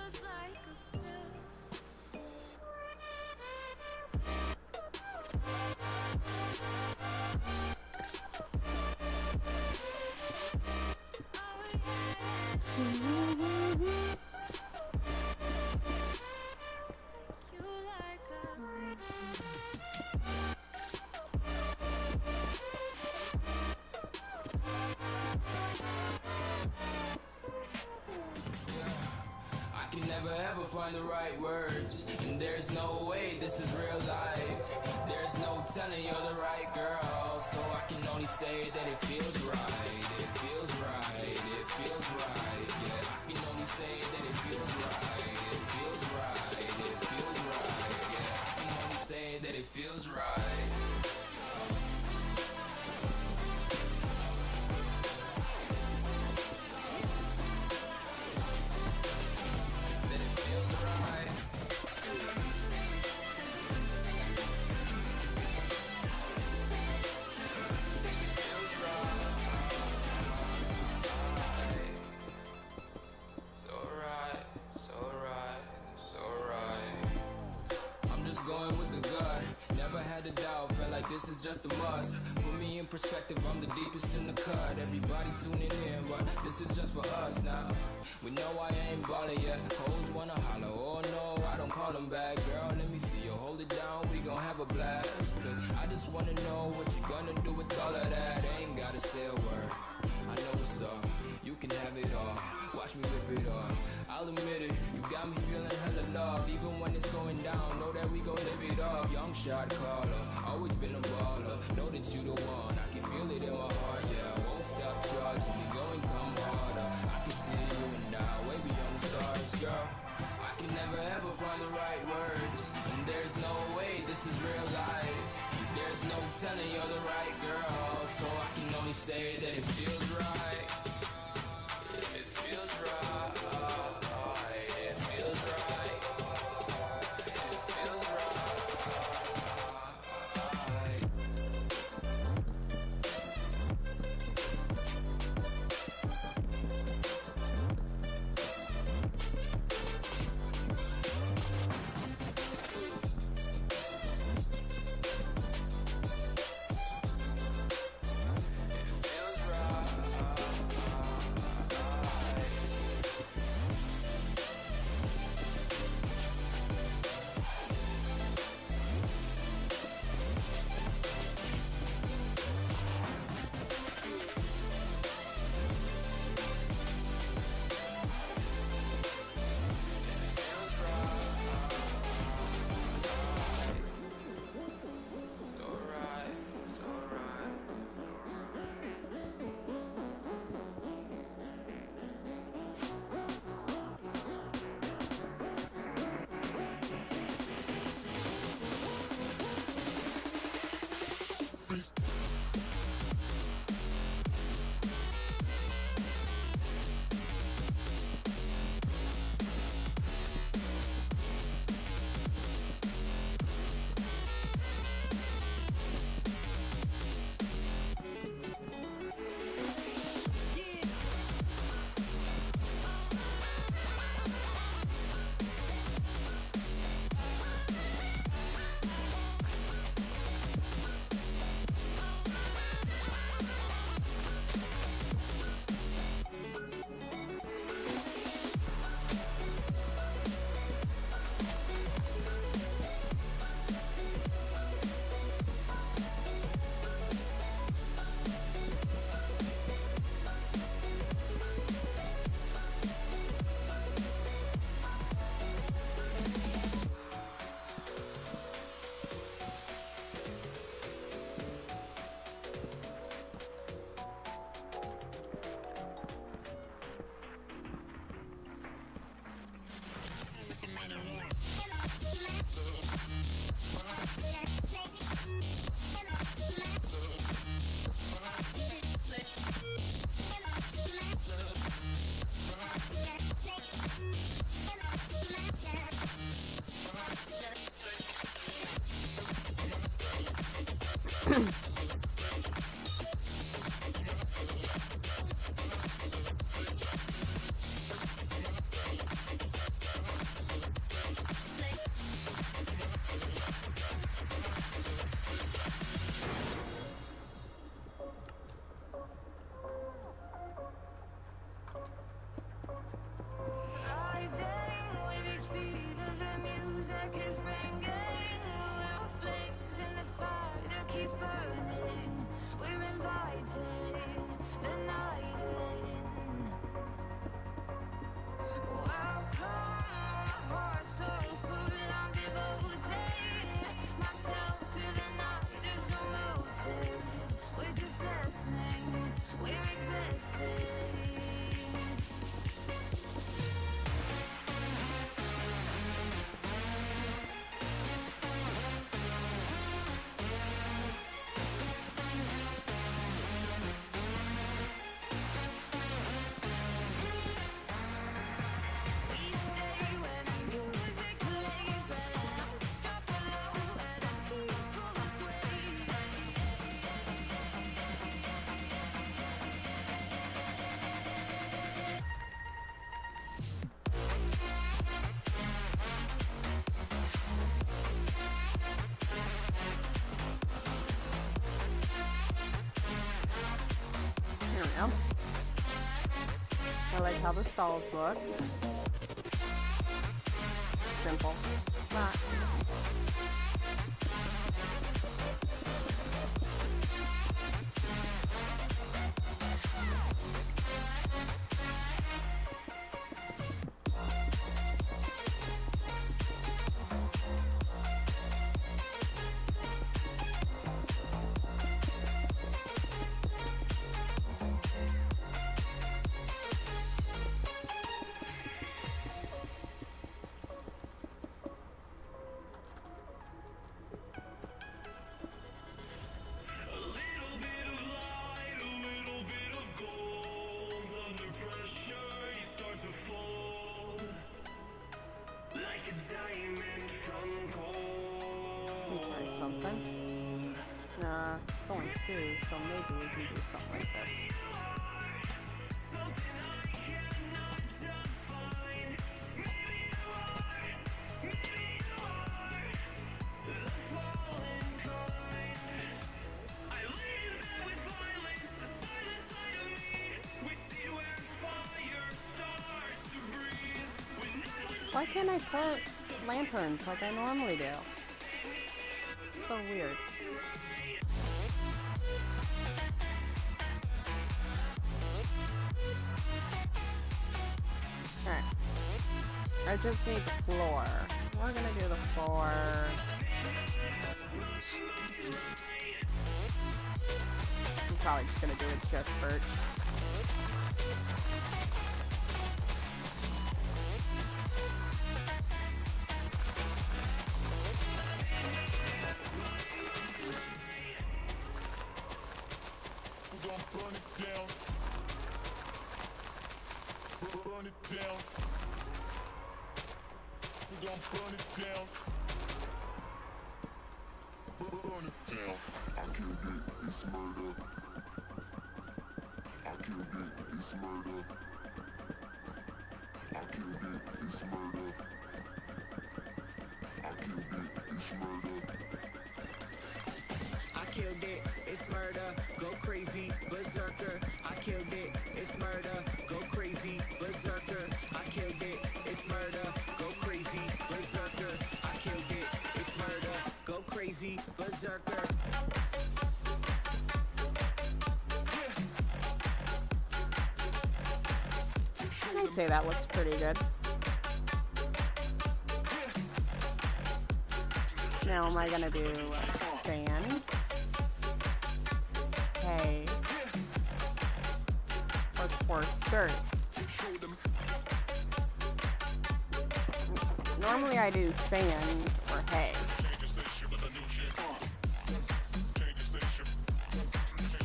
I can never ever find the right words, and there's no way this is real life. There's no telling you're the right girl, so I can only say that it feels right. It feels right. It feels right. Yeah, I can only say that it feels right. It feels right. It feels right. Yeah, I can only say that it feels right. This is just a must. Put me in perspective, I'm the deepest in the cut. Everybody tuning in, but this is just for us now. We know I ain't ballin' yet. Hoes wanna holler, oh no, I don't call them back. Girl, let me see you hold it down, we gon' have a blast. Cause I just wanna know what you gonna do with all of that. Ain't gotta say a word, I know what's up. You can have it all, watch me rip it off. I'll admit it, you got me feeling hella love. Even when it's going down, know that we gon' live it up. Young shot caller, always been a baller. Know that you the one, I can feel it in my heart. Yeah, I won't stop charging, we going come harder. I can see you and I, way beyond the stars, girl. I can never ever find the right words, and there's no way this is real life. There's no telling you're the right girl, so I can only say that it feels right. It feels right. It feels right. It feels right. It feels right. Yep. I like how the stalls look. Simple. Not. Try something. It's only 2, so maybe we can do something like this. Why can't I put lanterns like I normally do? So weird. Alright. I just need the floor. We're gonna do the floor. I'm probably just gonna do it just birch. Killed it, it's murder, go crazy, berserker. I killed it, it's murder, go crazy, berserker. I killed it, it's murder, go crazy, berserker. I killed it, it's murder, go crazy, berserker. I'd say that looks pretty good. Now am I gonna do sand? Hay, or skirt. Normally I do sand or hay.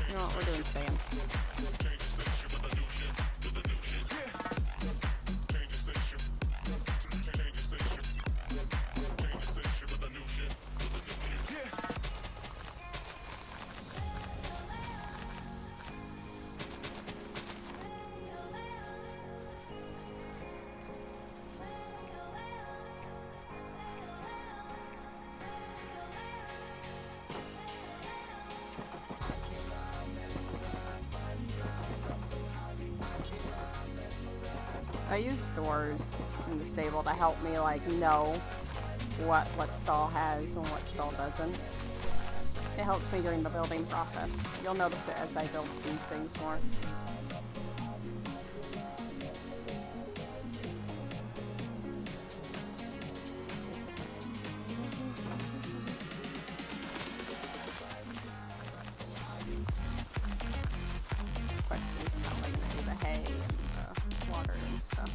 You know what, we're doing sand. I use doors in the stable to help me like know what stall has and what stall doesn't. It helps me during the building process. You'll notice it as I build these things more. Questions how I'm gonna do the hay and the water and stuff.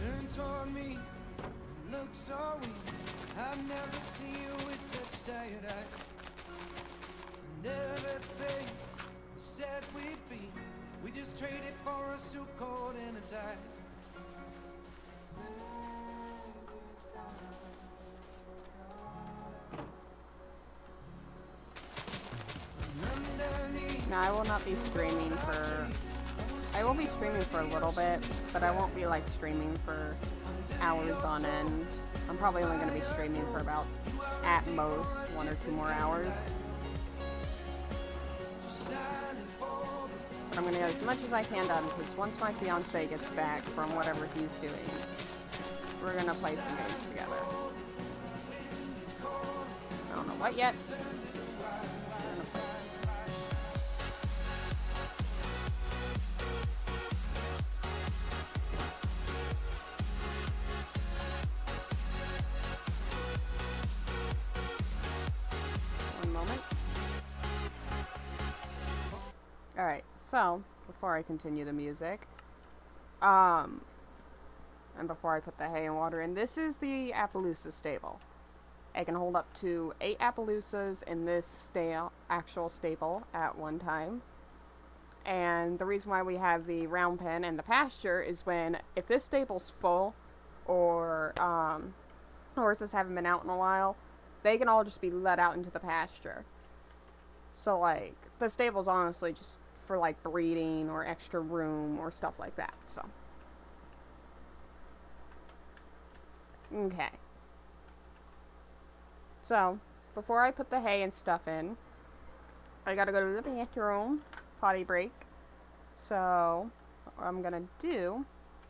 Turn toward me, look so weak. I've never seen you with such tired eyes. And everything we said we'd be, we just traded for a suit coat and a tie. Now, I will not be streaming for... I will be streaming for a little bit, but I won't be, like, streaming for hours on end. I'm probably only going to be streaming for about, at most, 1 or 2 more hours. But I'm going to get as much as I can done, because once my fiance gets back from whatever he's doing, we're going to play some games together. I don't know what yet. One moment. Alright, so, before I continue the music, and before I put the hay and water in, this is the Appaloosa stable. I can hold up to 8 Appaloosas in this actual stable at one time. And the reason why we have the round pen and the pasture is if this stable's full, or horses haven't been out in a while, they can all just be let out into the pasture. So, like, the stable's honestly just for, like, breeding or extra room or stuff like that, so. Okay. So, before I put the hay and stuff in, I gotta go to the bathroom, potty break. So, what I'm gonna do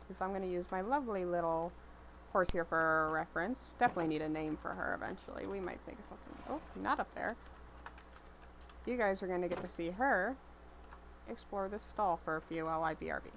is I'm gonna use my lovely little horse here for a reference. Definitely need a name for her eventually. We might think of something. Oh, not up there. You guys are gonna get to see her explore this stall for a few while I BRB.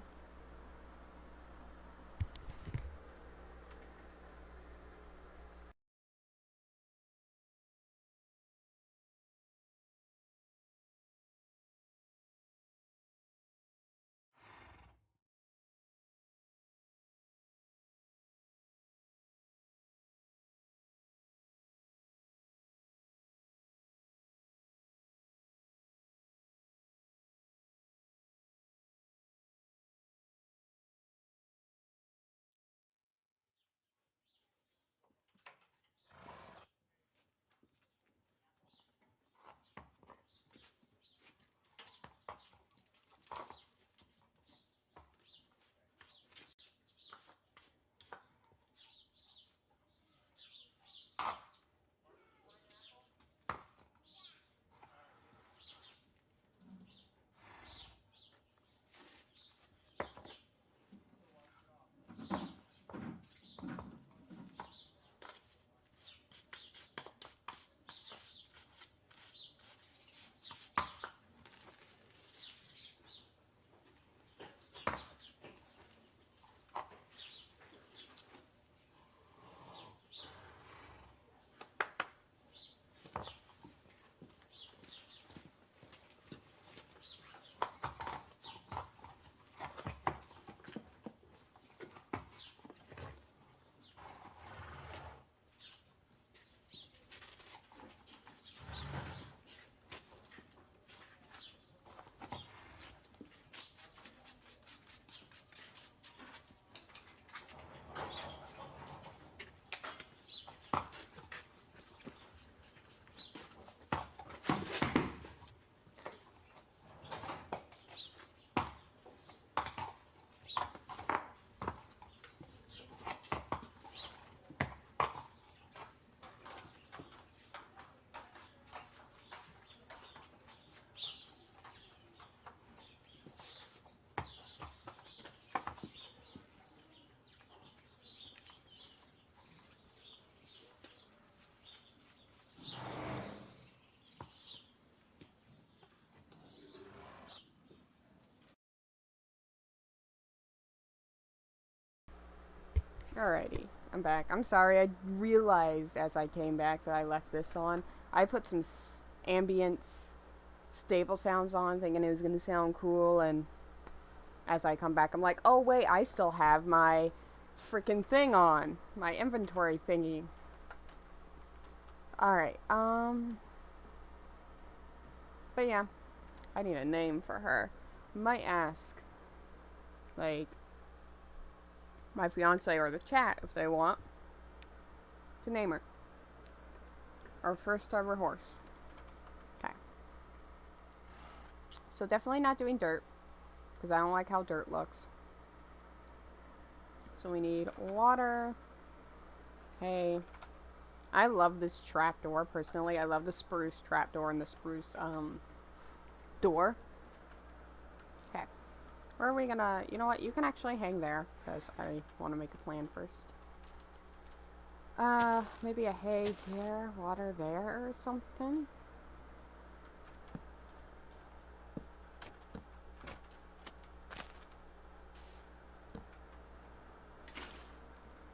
Alrighty, I'm back. I'm sorry, I realized as I came back that I left this on. I put some ambient stable sounds on, thinking it was going to sound cool, and as I come back, I'm like, oh wait, I still have my freaking thing on. My inventory thingy. Alright, but yeah, I need a name for her. Might ask, like, my fiance or the chat if they want to name her. Our first ever horse. Okay. So definitely not doing dirt, because I don't like how dirt looks. So we need water, hay. I love this trapdoor, personally. I love the spruce trapdoor and the spruce, door. Okay. Where are we gonna... You know what? You can actually hang there, because I want to make a plan first. Maybe a hay here, water there, or something.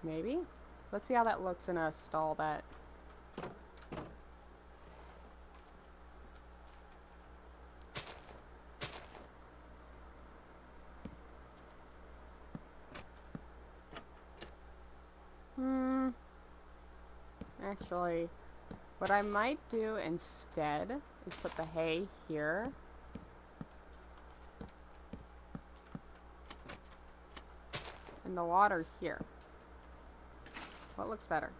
Maybe? Let's see how that looks in a stall that... Actually, what I might do instead is put the hay here. And the water here. What looks better?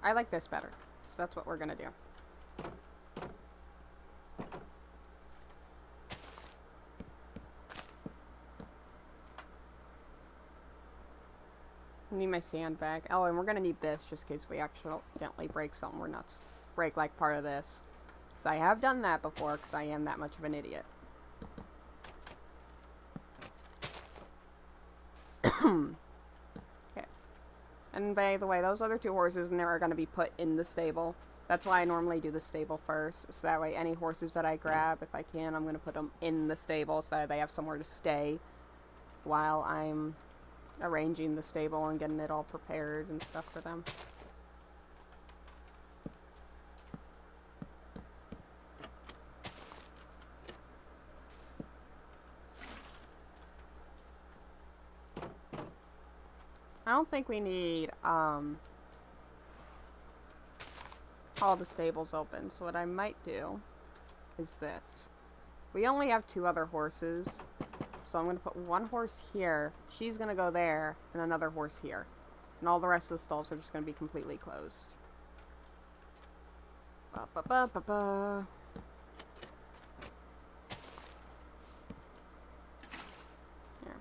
I like this better. So that's what we're gonna do. I need my sandbag. Oh, and we're gonna need this just in case we accidentally break something. We're nuts. Break like part of this. Because I have done that before, because I am that much of an idiot. Okay. And by the way, those other 2 horses in there are gonna be put in the stable. That's why I normally do the stable first. So that way any horses that I grab, if I can, I'm gonna put them in the stable so that they have somewhere to stay while I'm arranging the stable and getting it all prepared and stuff for them. I don't think we need all the stables open, so what I might do is this. We only have 2 other horses, so I'm going to put 1 horse here, she's going to go there, and another horse here. And all the rest of the stalls are just going to be completely closed. Ba-ba-ba-ba-ba. There.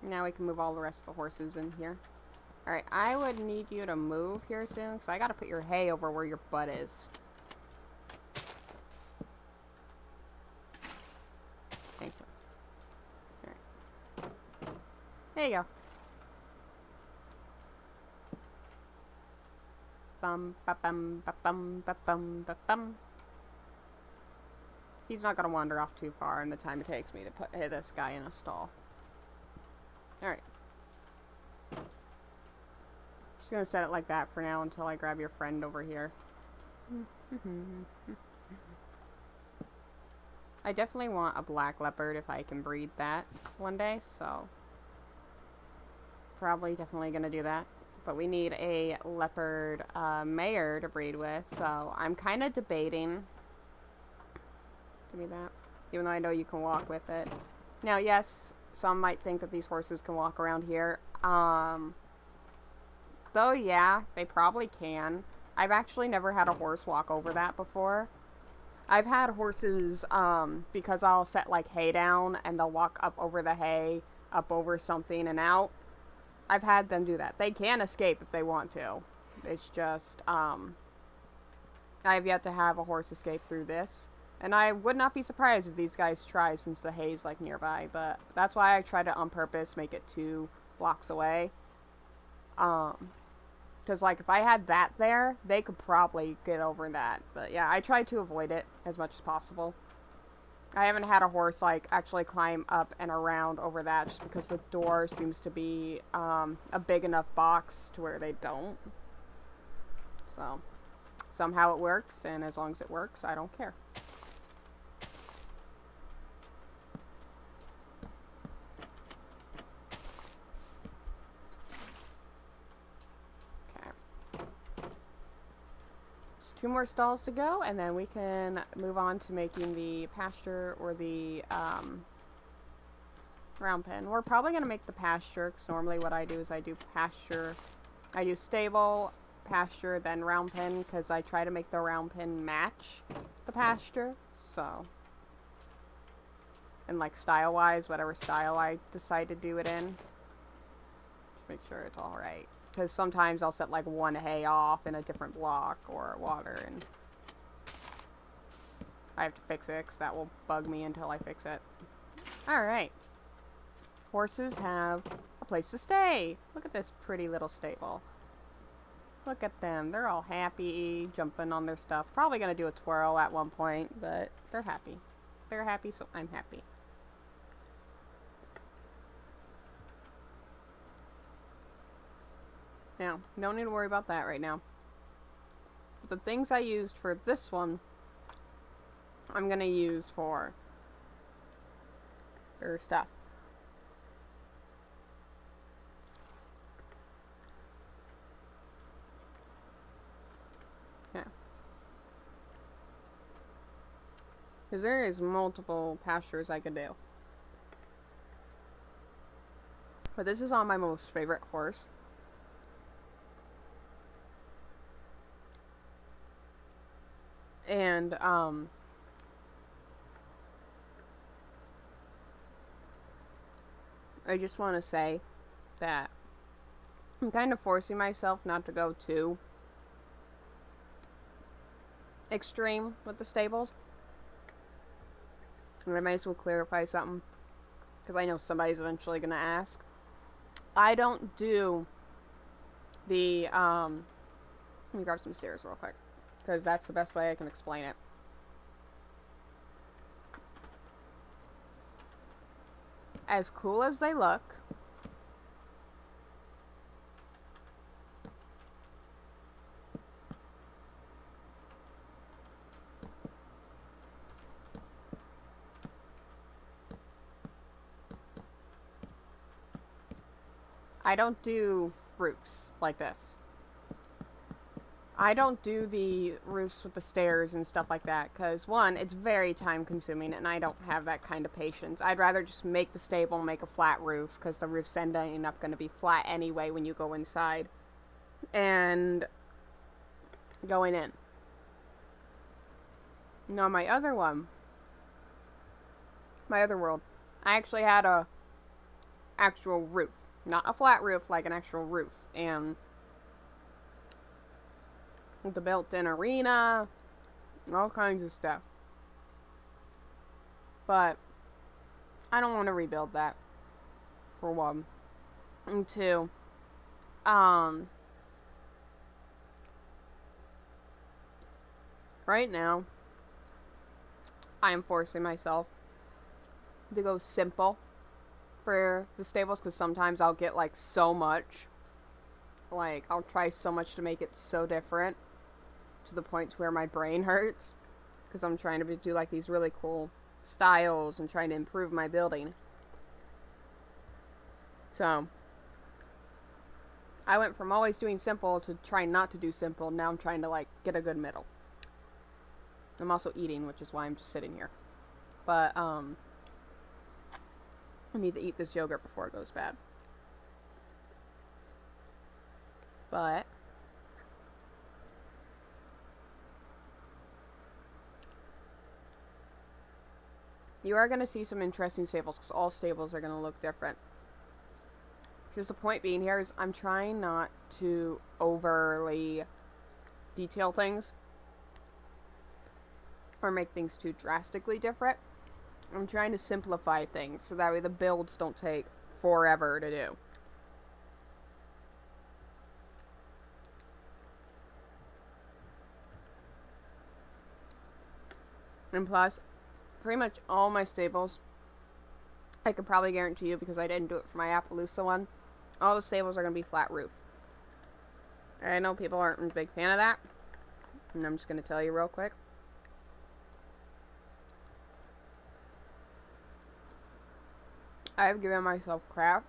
Now we can move all the rest of the horses in here. Alright, I would need you to move here soon, because I got to put your hay over where your butt is. Thank you. Alright. There you go. Bum ba bum ba bum ba bum ba bum. He's not gonna wander off too far in the time it takes me to put this guy in a stall. Alright. Just gonna set it like that for now until I grab your friend over here. I definitely want a black leopard if I can breed that one day, so probably definitely gonna do that. But we need a leopard mare to breed with, so I'm kind of debating. Give me that. Even though I know you can walk with it. Now, yes, some might think that these horses can walk around here. Though, yeah, they probably can. I've actually never had a horse walk over that before. I've had horses, because I'll set, like, hay down, and they'll walk up over the hay, up over something, and out. I've had them do that. They can escape if they want to. It's just, I've yet to have a horse escape through this. And I would not be surprised if these guys try, since the hay's, like, nearby. But that's why I try to, on purpose, make it 2 blocks away. Because, like, if I had that there, they could probably get over that. But, yeah, I try to avoid it as much as possible. I haven't had a horse, like, actually climb up and around over that, just because the door seems to be, a big enough box to where they don't. So, somehow it works, and as long as it works, I don't care. Okay. Just 2 more stalls to go, and then we can move on to making the pasture or the, round pen. We're probably going to make the pasture, because normally what I do is I do pasture, I do stable, pasture, then round pen, because I try to make the round pen match the pasture. so. And like style-wise, whatever style I decide to do it in. Just make sure it's alright. Because sometimes I'll set like one hay off in a different block or water, and I have to fix it because that will bug me until I fix it. Alright. Horses have a place to stay. Look at this pretty little stable. Look at them. They're all happy, jumping on their stuff. Probably going to do a twirl at one point, but they're happy. They're happy, so I'm happy. Now, no need to worry about that right now. The things I used for this one, I'm going to use for their stuff. Yeah. Because there is multiple pastures I could do. But this is on my most favorite horse. And, I just want to say that I'm kind of forcing myself not to go too extreme with the stables. And I might as well clarify something, because I know somebody's eventually going to ask. I don't do the, let me grab some stairs real quick, because that's the best way I can explain it. As cool as they look, I don't do roofs like this. I don't do the roofs with the stairs and stuff like that, because one, it's very time consuming and I don't have that kind of patience. I'd rather just make the stable and make a flat roof, because the roof's ending up going to be flat anyway when you go inside and going in. Now my other world, I actually had a actual roof. Not a flat roof, like an actual roof. And the built-in arena, all kinds of stuff. But I don't want to rebuild that, for one. And two, right now, I am forcing myself to go simple for the stables, because sometimes I'll get like so much. Like, I'll try so much to make it so different, to the point where my brain hurts, because I'm trying to do like these really cool styles and trying to improve my building. So I went from always doing simple to trying not to do simple. Now I'm trying to like get a good middle. I'm also eating, which is why I'm just sitting here. But I need to eat this yogurt before it goes bad. But you are going to see some interesting stables, because all stables are going to look different. Just the point being here is I'm trying not to overly detail things or make things too drastically different. I'm trying to simplify things so that way the builds don't take forever to do. And plus, pretty much all my stables, I could probably guarantee you, because I didn't do it for my Appaloosa one, all the stables are going to be flat roof. I know people aren't a big fan of that, and I'm just going to tell you real quick. I've given myself crap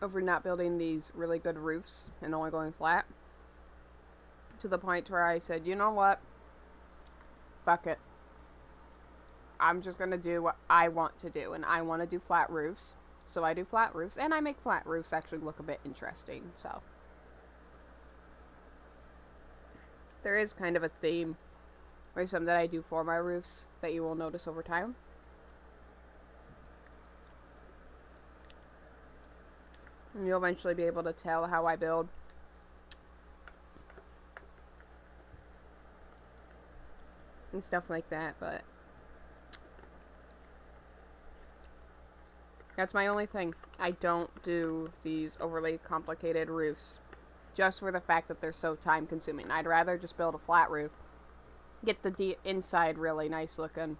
over not building these really good roofs and only going flat, to the point where I said, you know what? Fuck it. I'm just gonna do what I want to do, and I want to do flat roofs, so I do flat roofs, and I make flat roofs actually look a bit interesting, so. There is kind of a theme or some that I do for my roofs that you will notice over time. And you'll eventually be able to tell how I build. And stuff like that, but that's my only thing. I don't do these overly complicated roofs just for the fact that they're so time consuming. I'd rather just build a flat roof, get the inside really nice looking,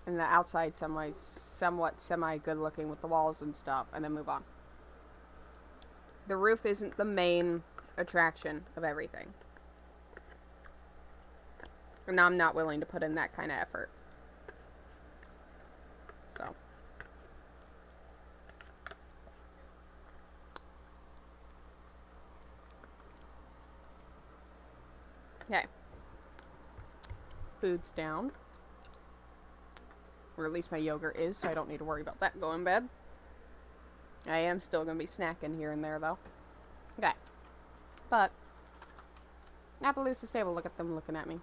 and the outside somewhat semi good looking with the walls and stuff, and then move on. The roof isn't the main attraction of everything. And I'm not willing to put in that kind of effort. So. Okay. Food's down. Or at least my yogurt is, so I don't need to worry about that going bad. I am still going to be snacking here and there, though. Okay. But, Appaloosa stable, look at them looking at me.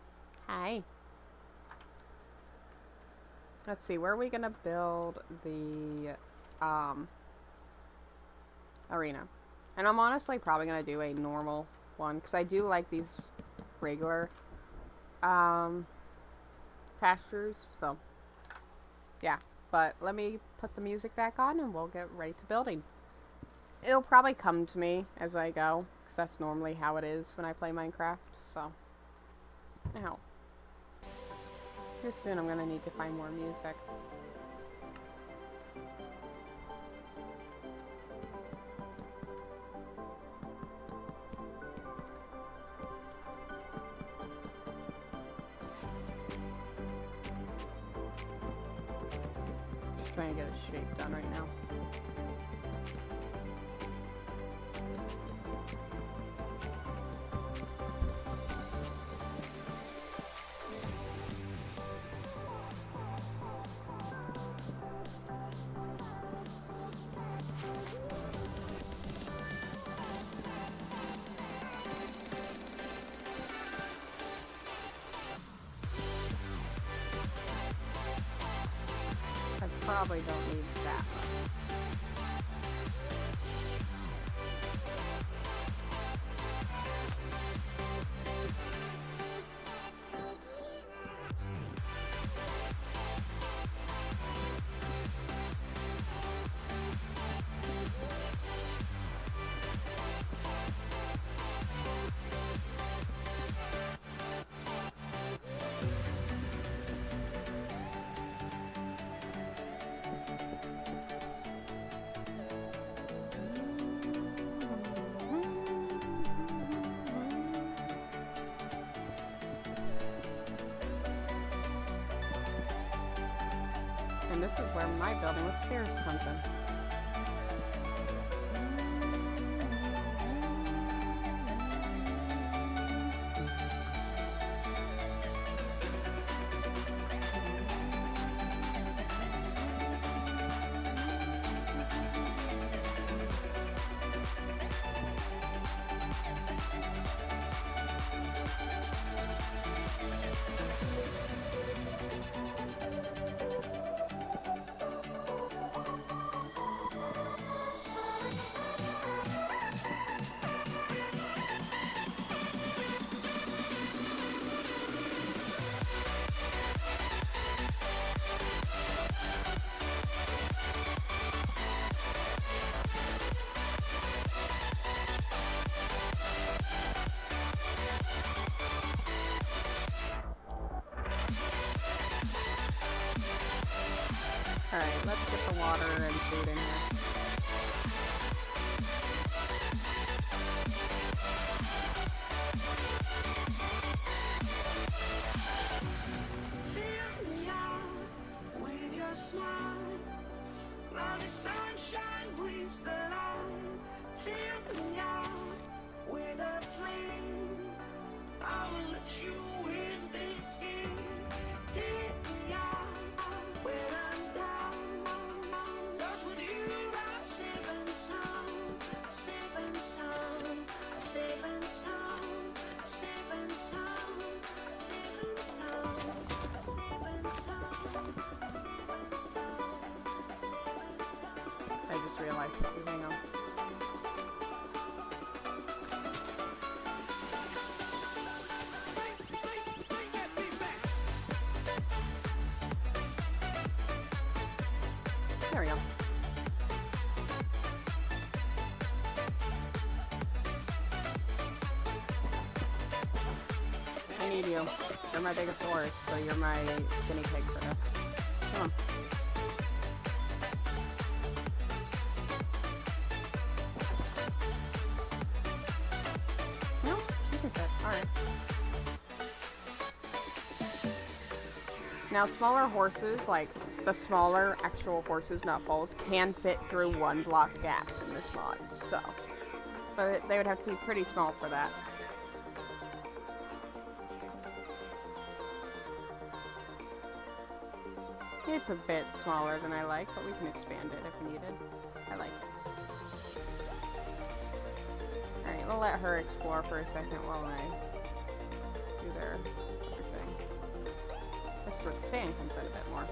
Hi. Let's see, where are we going to build the, arena? And I'm honestly probably going to do a normal one, because I do like these regular, pastures, so, yeah. But let me put the music back on and we'll get right to building. It'll probably come to me as I go, because that's normally how it is when I play Minecraft, so. Ow. Here soon I'm gonna need to find more music. Just trying to get a shape done right now. I probably don't need that much. And this is where my building with stairs comes in. Alright, let's get the water and food in here. Fill me out with your smile. Now the sunshine brings the light. Fill me out with a flame. I will let you in this game. Take me out when I'm down. 'Cause with you I'm safe and sound. Safe and sound. Safe and sound. Safe and sound. Safe and sound. I stop using them. There we go. I need you. You're my biggest horse, so you're my guinea pig for this. Come on. No, you can fit. Alright. Now, smaller horses, like the smaller actual horses, not foals, can fit through 1 block gaps in this mod, so. But they would have to be pretty small for that. It's a bit smaller than I like, but we can expand it if needed. I like it. Alright, we'll let her explore for a second while I do their other thing. This is where the sand comes in a bit more.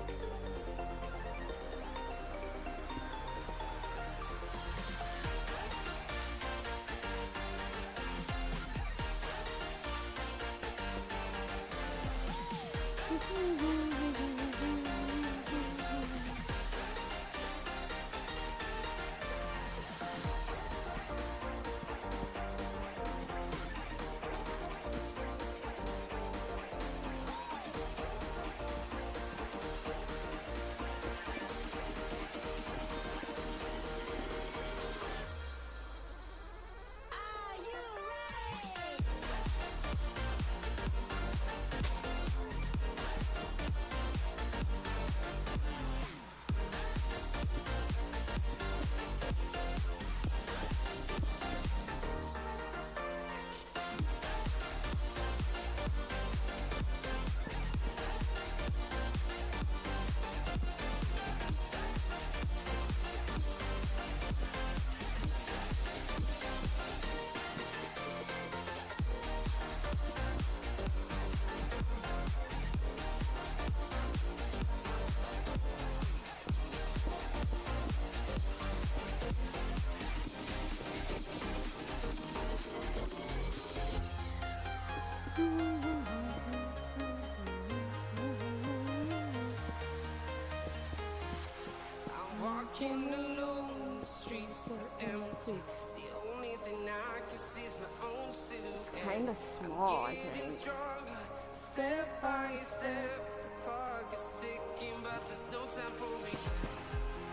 Walking alone, the streets are empty. The only thing I can see is my own silhouette. Kinda small, I Getting think. stronger, step by step. The clock is ticking, but there's no time for regrets.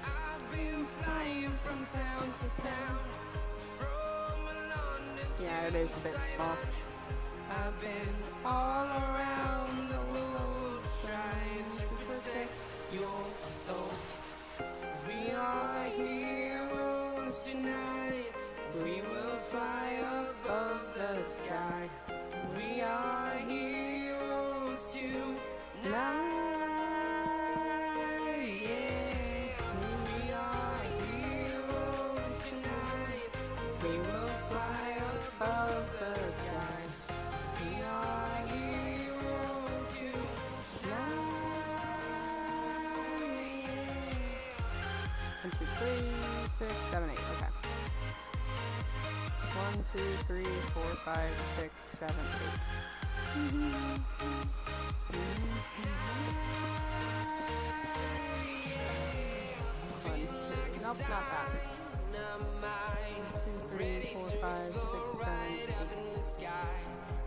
I've been flying from town to town, from London to Yeah, it is a bit small. Taiwan. I've been all around the world trying to protect your soul. We are heroes tonight. We will fly above the sky. We are heroes tonight. Yeah. We are heroes tonight. We will fly above the sky. We are heroes tonight. 1, 2, 3, 6, 7, 8. Okay. 1, 2, 3, 4, 5, 6, 7, 8. Nope, not that. 1, 2, 3, 4, 5, 6, 7, 8.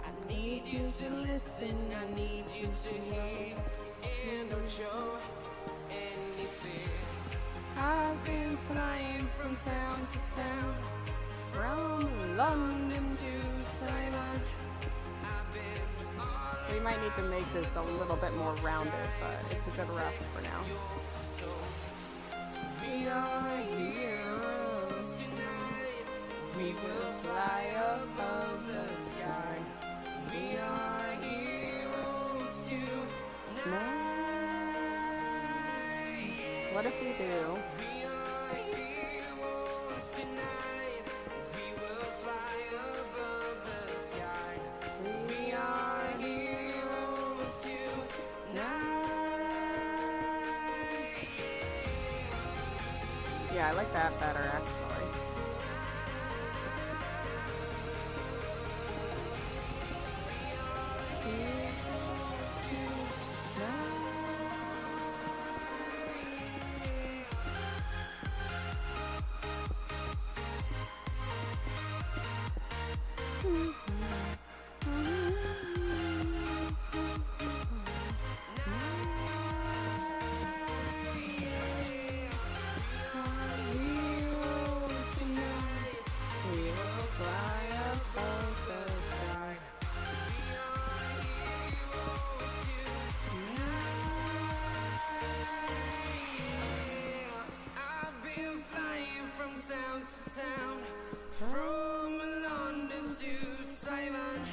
I need you to listen, I need you to hear, and don't show any fear. I've been flying from town to town, from London to Taiwan. I've been all We might need to make this a little bit more rounded, but it's a good rough for now. We are heroes tonight. We will fly above the sky. We are heroes tonight. What if we do? We are heroes tonight. We will fly above the sky. We are heroes tonight. Yeah, I like that better, actually. Town to town, from London to Taiwan.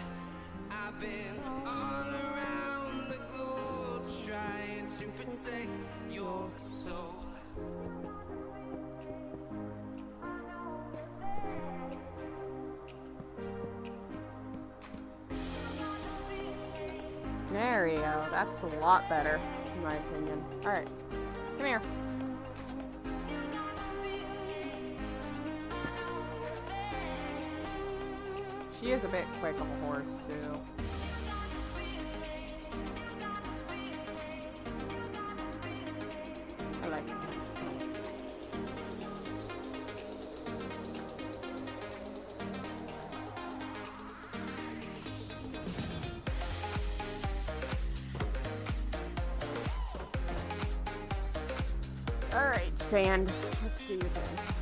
I've been all around the globe trying to protect your soul. There you go. That's a lot better, in my opinion. Alright. Come here. She is a bit quick of a horse, too. I like it. Alright, Sand. Let's do your thing.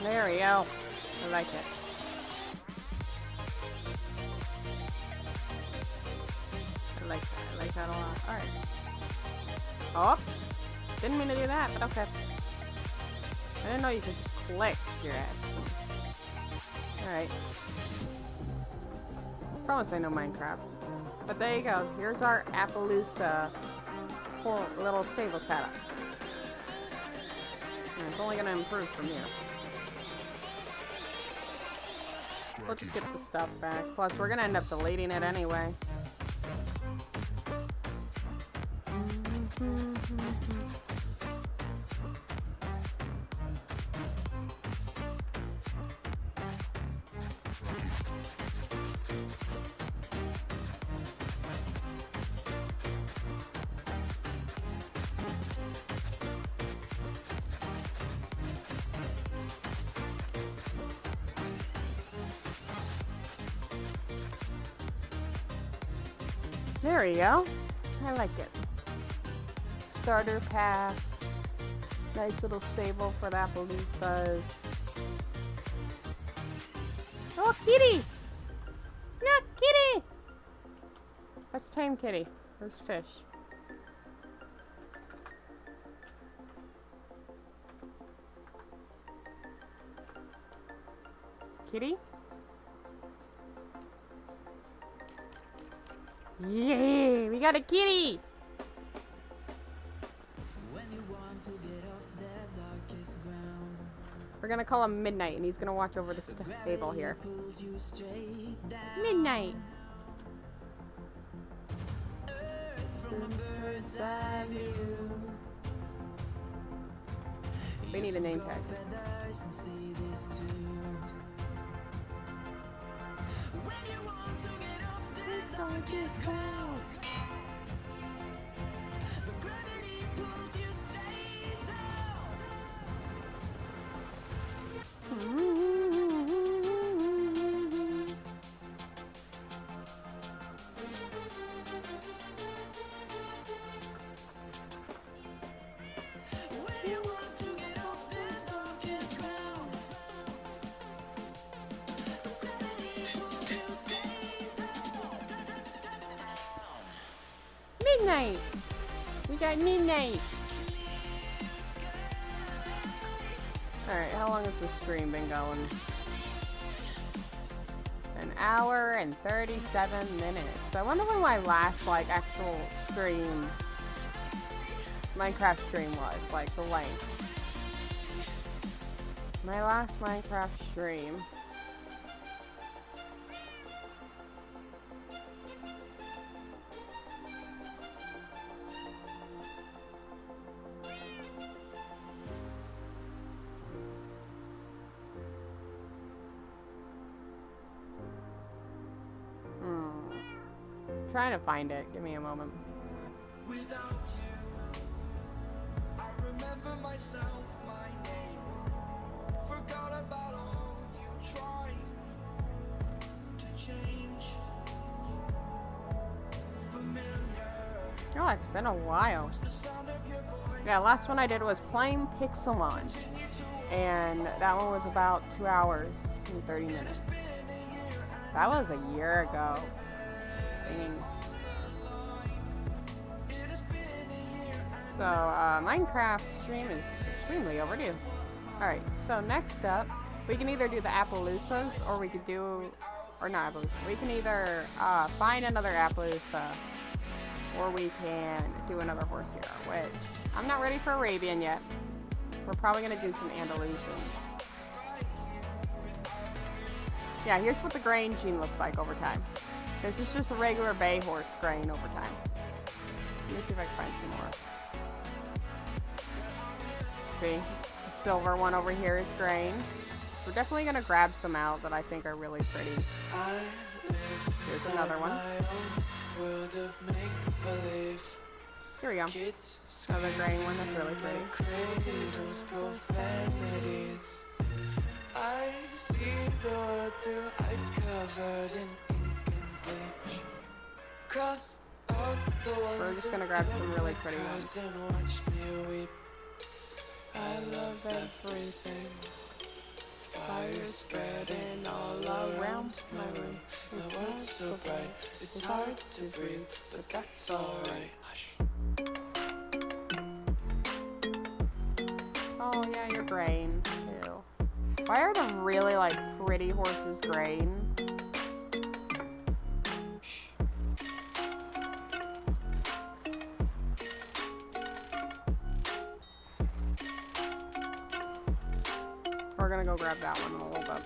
There we go. I like it. I like that a lot. Alright. Oh! Didn't mean to do that, but okay. I didn't know you could just click your X. Alright. Promise I know Minecraft. But there you go. Here's our Appaloosa little stable setup. And it's only gonna improve from here. Let's get the stuff back. Plus, we're gonna end up deleting it anyway. There we go. I like it. Starter pack. Nice little stable for the Appaloosas. Oh, kitty! Look, kitty! That's tame kitty. Where's fish? Kitty? Yay! We got a kitty! We're gonna call him Midnight, and he's gonna watch over the stable here. Midnight! We need a name tag. Midnight! We got Midnight! Alright, how long has this stream been going? An hour and 37 minutes. I wonder when my last, like, actual stream, Minecraft stream was, like, the length. My last Minecraft stream. Trying to find it. Give me a moment. Without you, I remember myself, my name. Forgot about all you tried to change. Familiar. Oh, it's been a while. The sound of your voice. Yeah, last one I did was playing Pixelmon. And that one was about 2 hours and 30 minutes. That was a year ago. So, Minecraft stream is extremely overdue. Alright, so next up, we can either do the Appaloosas, or we could do, or not Appaloosa, we can either find another Appaloosa, or we can do another horse hero, which, I'm not ready for Arabian yet. We're probably going to do some Andalusians. Yeah, here's what the grain gene looks like over time. This is just a regular bay horse grain over time. Let me see if I can find some more. See, the silver one over here is grain. We're definitely going to grab some out that I think are really pretty. Here's another one. Here we go. Another grain one that's really pretty. I see the world through ice covered in ink and bleach. Cross out the ones We're just gonna grab some really pretty ones. and watch me weep. I love everything. Fire spreading all around my room. My world's so bright, it's hard to breathe, but that's alright. Hush. Oh yeah, you're grain too. Why are the really like pretty horses grain? We're gonna go grab that one in a little bit.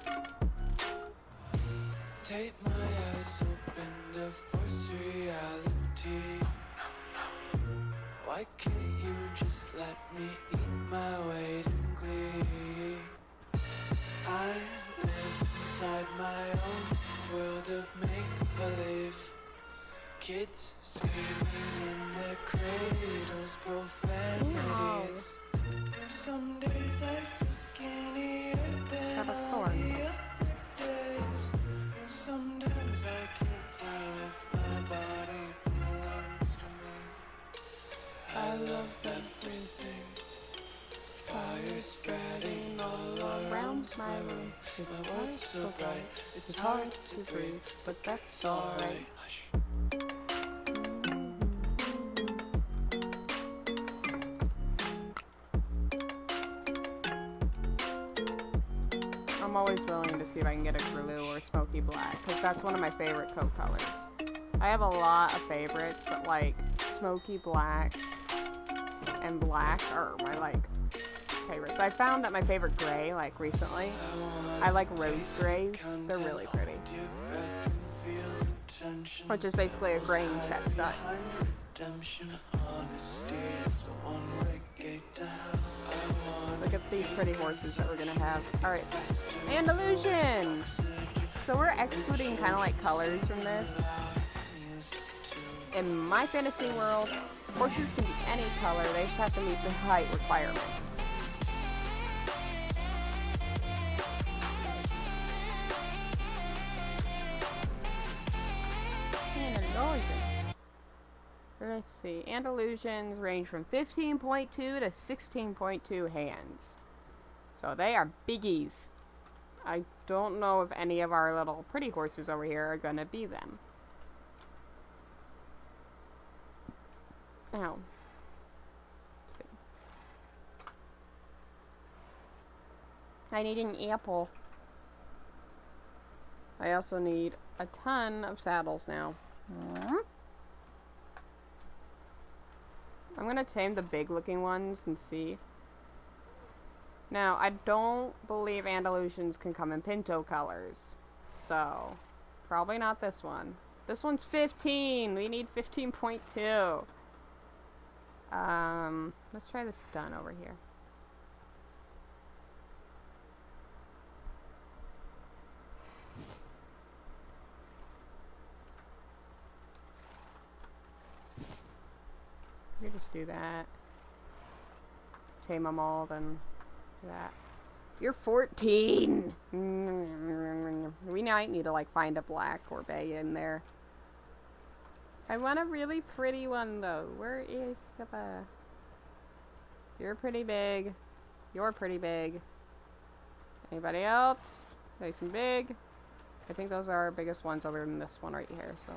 Take my eyes open to force reality. Why can't you just let me eat my weight in glee? I live inside my own world of make-believe. Kids screaming in their cradles, profanities. Some days I feel skinnier than all the other days. Sometimes I can't tell if my body belongs to me. I love everything. Fire spreading all around my room. My world's so bright, it's hard to breathe, but that's alright. Hush. I'm always willing to see if I can get a blue or smoky black, because that's one of my favorite coat colors. I have a lot of favorites, but like smoky black and black are my like favorites. I found that my favorite gray, like recently, I like rose grays. They're really pretty. Which is basically a grain chestnut. Look at these pretty horses that we're gonna have. Alright. Andalusian! So we're excluding kind of like colors from this. In my fantasy world, horses can be any color, they just have to meet the height requirements. Let's see. Andalusians range from 15.2 to 16.2 hands. So they are biggies. I don't know if any of our little pretty horses over here are gonna be them. Ow. Let's see. I need an apple. I also need a ton of saddles now. I'm gonna tame the big looking ones and see. Now, I don't believe Andalusians can come in pinto colors. So, probably not this one. This one's 15! We need 15.2. Let's try this dun over here. We just do that. Tame them all, then that. You're 14! We might need to like find a black or bay in there. I want a really pretty one though. Where is the... You're pretty big. You're pretty big. Anybody else? Nice and big. I think those are our biggest ones other than this one right here, so.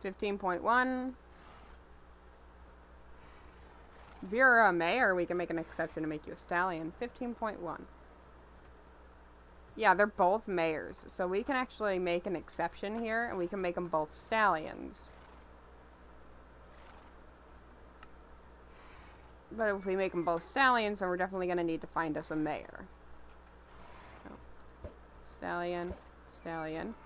15.1. If you're a mare, we can make an exception to make you a stallion. 15.1. Yeah, they're both mares. So we can actually make an exception here, and we can make them both stallions. But if we make them both stallions, then we're definitely going to need to find us a mare. So, stallion, stallion.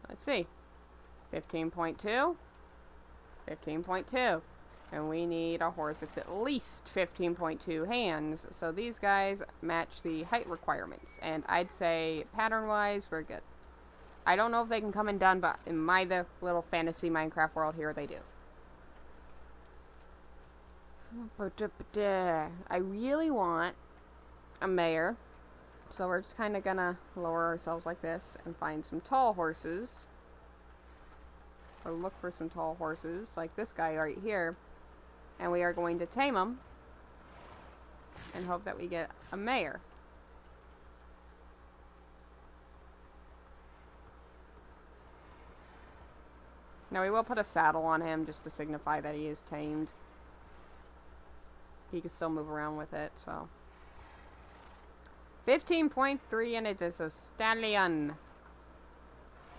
Let's see. 15.2. 15.2. And we need a horse that's at least 15.2 hands. So these guys match the height requirements. And I'd say pattern-wise, we're good. I don't know if they can come and done, but in my little fantasy Minecraft world here, they do. I really want a mare. So we're just kind of gonna lower ourselves like this and find some tall horses. Or look for some tall horses, like this guy right here. And we are going to tame him. And hope that we get a mare. Now we will put a saddle on him just to signify that he is tamed. He can still move around with it, so. 15.3 and it is a stallion.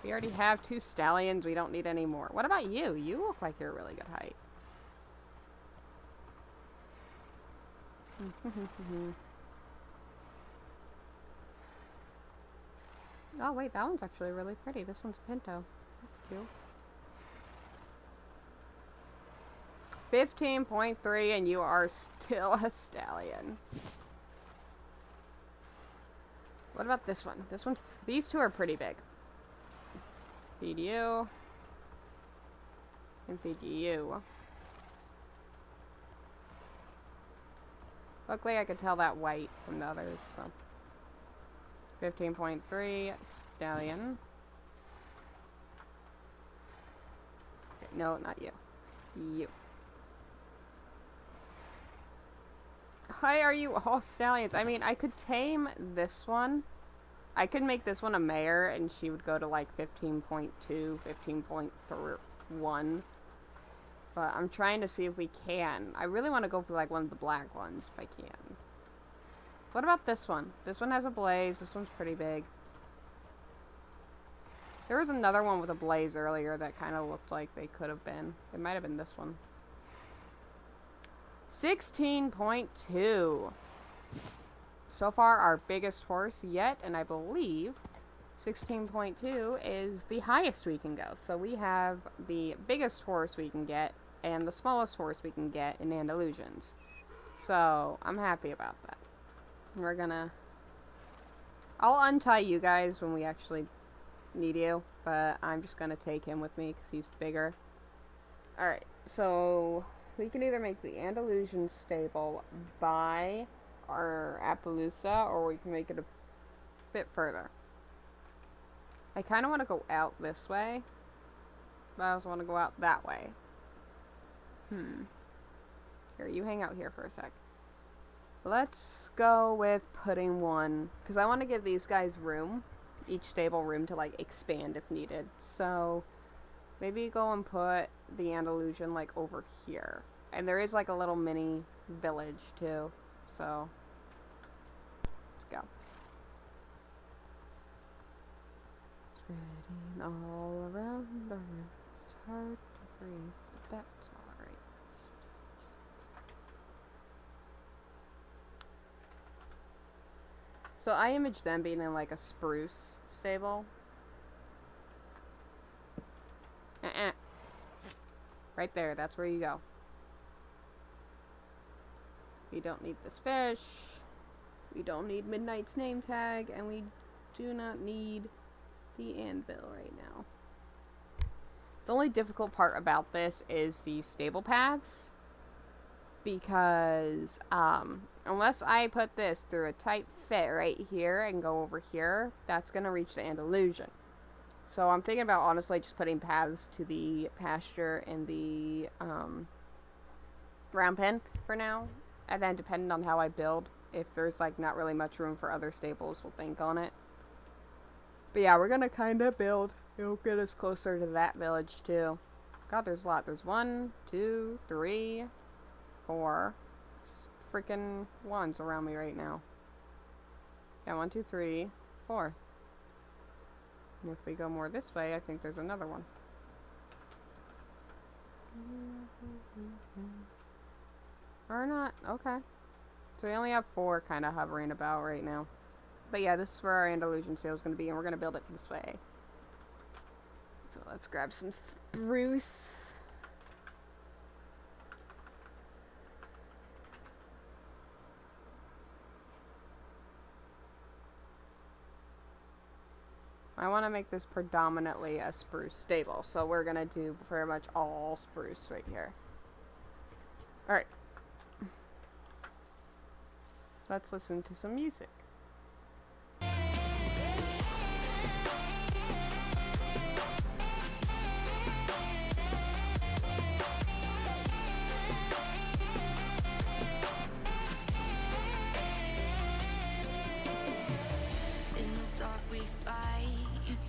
We already have 2 stallions. We don't need any more. What about you? You look like you're a really good height. Oh, wait. That one's actually really pretty. This one's Pinto. That's cute. 15.3 and you are still a stallion. What about this one? This one, these two are pretty big. Feed you. And feed you. Luckily I could tell that white from the others, so. 15.3, stallion. Okay, no, not you. You. Why are you all stallions? I mean, I could tame this one. I could make this one a mare, and she would go to like 15.2, 15.1. But I'm trying to see if we can. I really want to go for like one of the black ones, if I can. What about this one? This one has a blaze. This one's pretty big. There was another one with a blaze earlier that kind of looked like they could have been. It might have been this one. 16.2. So far, our biggest horse yet, and I believe 16.2 is the highest we can go. So we have the biggest horse we can get and the smallest horse we can get in Andalusians. So I'm happy about that. We're gonna... I'll untie you guys when we actually need you, but I'm just gonna take him with me because he's bigger. Alright, so we can either make the Andalusian stable by our Appaloosa, or we can make it a bit further. I kind of want to go out this way, but I also want to go out that way. Here, you hang out here for a sec. Let's go with putting one, because I want to give these guys room, each stable room to, like, expand if needed. So, maybe go and put the Andalusian, like, over here. And there is, like, a little mini village, too. So, let's go. Spreading all around the room. It's hard to breathe, but that's alright. So I image them being in like a spruce stable. Right there, that's where you go. We don't need this fish. We don't need Midnight's name tag, and we do not need the anvil right now. The only difficult part about this is the stable paths, because unless I put this through a tight fit right here and go over here, that's gonna reach the Andalusian. So I'm thinking about honestly just putting paths to the pasture and the round pen for now, and then depending on how I build, if there's like not really much room for other stables, we'll think on it. But yeah, we're gonna kind of build. It'll get us closer to that village too. God, there's a lot. There's 1, 2, 3, 4 freaking ones around me right now. Yeah, 1, 2, 3, 4. And if we go more this way, I think there's another one. Or not. Okay. So we only have 4 kind of hovering about right now. But yeah, this is where our Andalusian sale is going to be, and we're going to build it this way. So let's grab some spruce. I want to make this predominantly a spruce stable, so we're going to do pretty much all spruce right here. Alright. Let's listen to some music.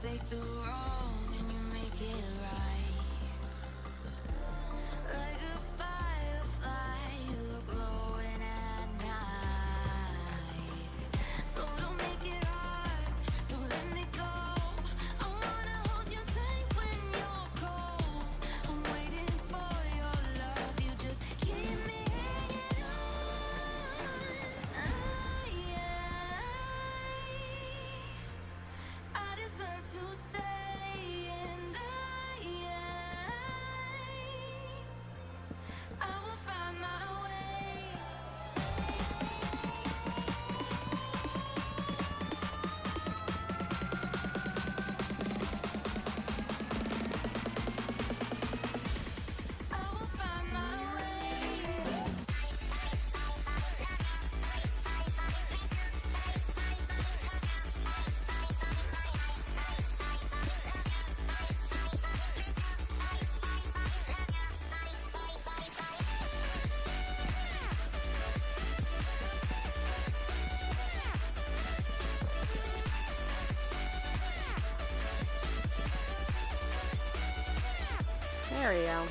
Take the wrong and you make it right. Like a firefly, you are glowing at night. So don't make it hard, don't let me go. I wanna hold you tight when you're cold. I'm waiting for your love, you just keep me hanging on. I deserve to stay, and I will find my way. I will find my way. There we go.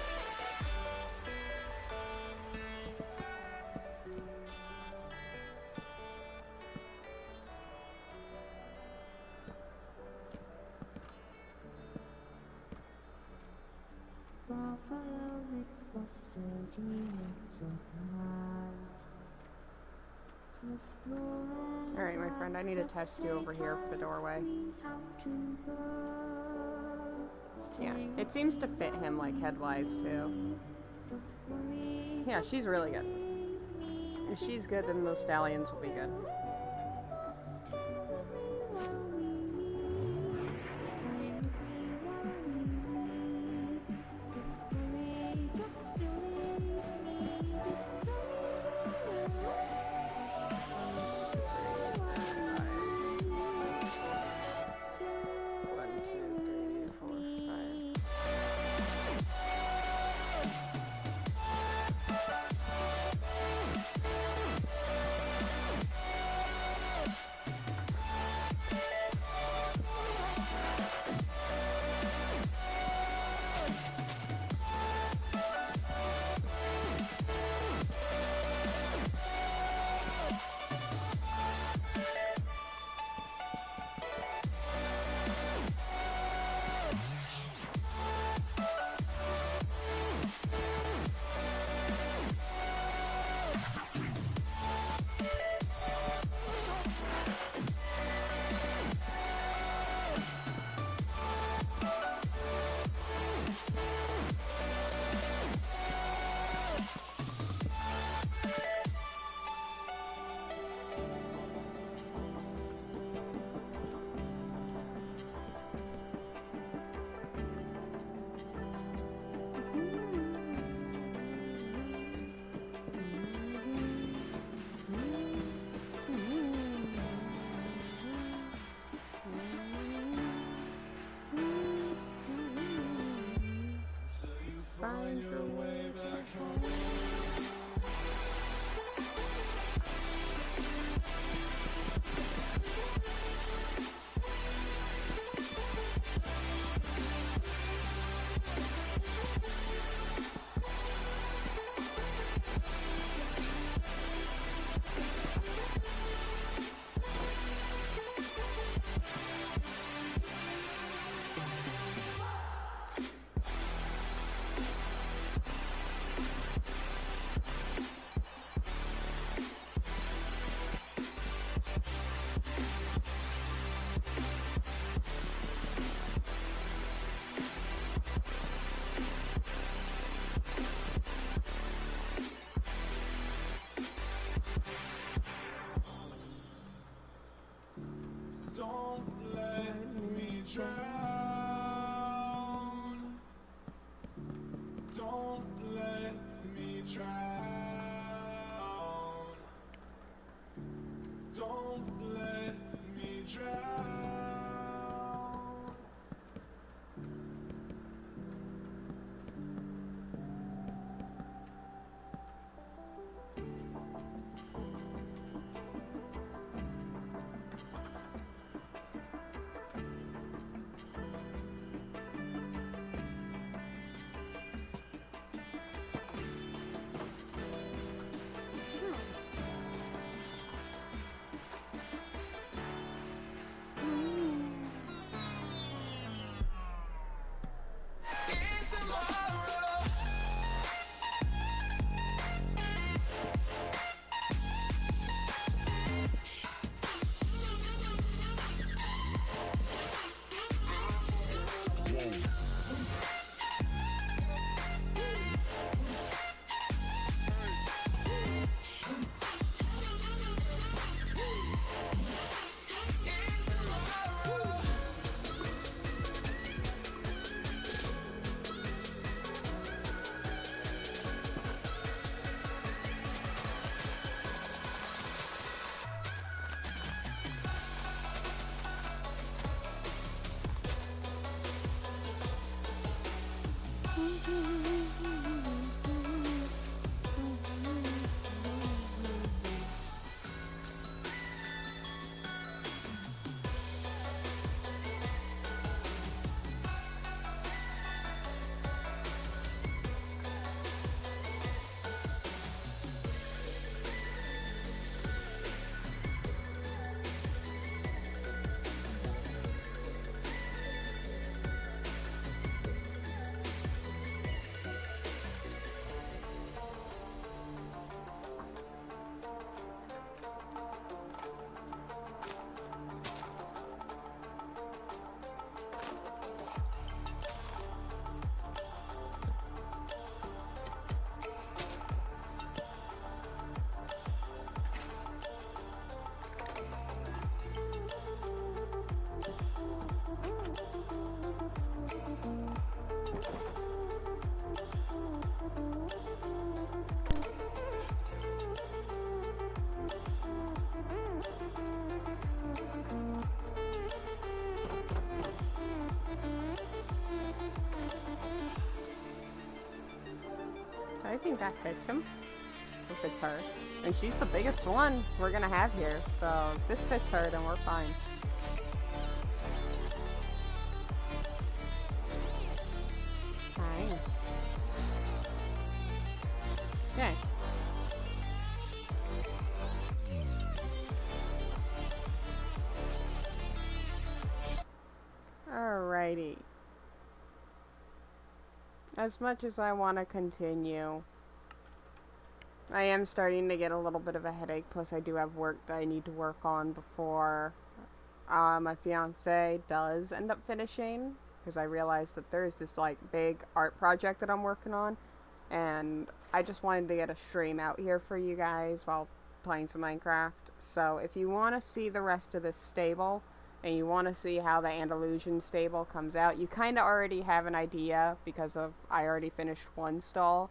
Alright, my friend, I need to test you over here for the doorway. Yeah, it seems to fit him, like, head-wise, too. Yeah, she's really good. If she's good, then those stallions will be good. Find your way back home. Don't let me drown. Don't let me drown. Don't let me drown. I think that fits him. It fits her. And she's the biggest one we're gonna have here, so if this fits her, then we're fine. Hi. Okay. Alrighty. As much as I want to continue, I am starting to get a little bit of a headache, plus I do have work that I need to work on before my fiance does end up finishing, because I realized that there is this like big art project that I'm working on, and I just wanted to get a stream out here for you guys while playing some Minecraft. So if you want to see the rest of this stable, and you want to see how the Andalusian stable comes out, you kind of already have an idea because of I already finished one stall.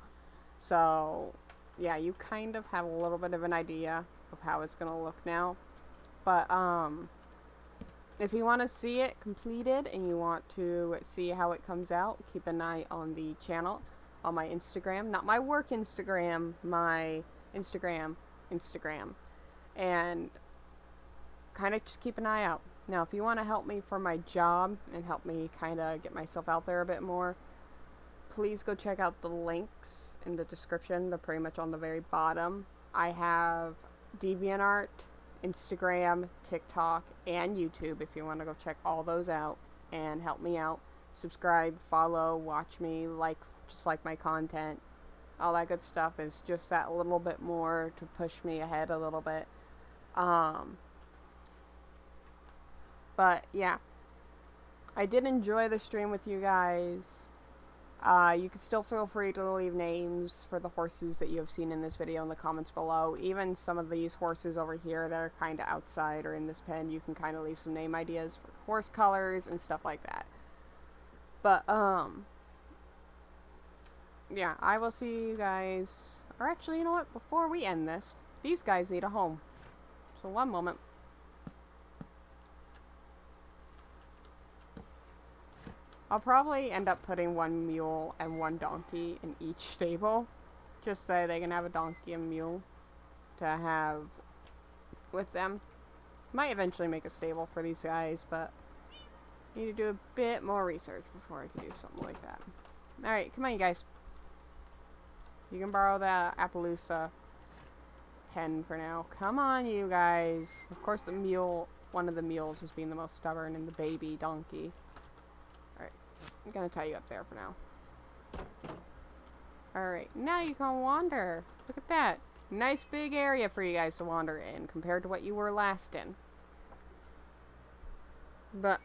So yeah, you kind of have a little bit of an idea of how it's gonna look now. But if you want to see it completed and you want to see how it comes out, keep an eye on the channel, on my Instagram. Not my work Instagram, my Instagram. And kind of just keep an eye out. Now, if you want to help me for my job and help me kind of get myself out there a bit more, please go check out the links in the description. They're pretty much on the very bottom. I have DeviantArt, Instagram, TikTok, and YouTube if you want to go check all those out and help me out. Subscribe, follow, watch me, just like my content. All that good stuff is just that little bit more to push me ahead a little bit. But yeah, I did enjoy the stream with you guys. You can still feel free to leave names for the horses that you have seen in this video in the comments below. Even some of these horses over here that are kind of outside or in this pen, you can kind of leave some name ideas for horse colors and stuff like that. But, yeah, I will see you guys. Or actually, you know what? Before we end this, these guys need a home. So one moment. I'll probably end up putting one mule and one donkey in each stable, just so they can have a donkey and mule to have with them. Might eventually make a stable for these guys, but need to do a bit more research before I can do something like that. Alright, come on you guys. You can borrow the Appaloosa pen for now. Come on you guys. Of course the mule, one of the mules is being the most stubborn, and the baby donkey. I'm gonna tie you up there for now. Alright, now you can wander. Look at that. Nice big area for you guys to wander in compared to what you were last in. But,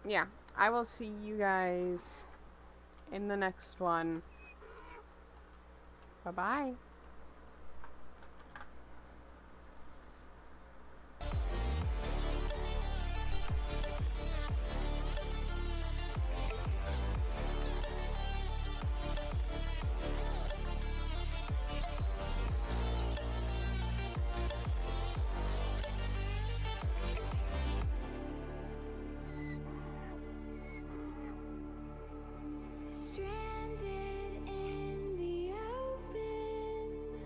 yeah. I will see you guys in the next one. Bye-bye. Stranded in the open,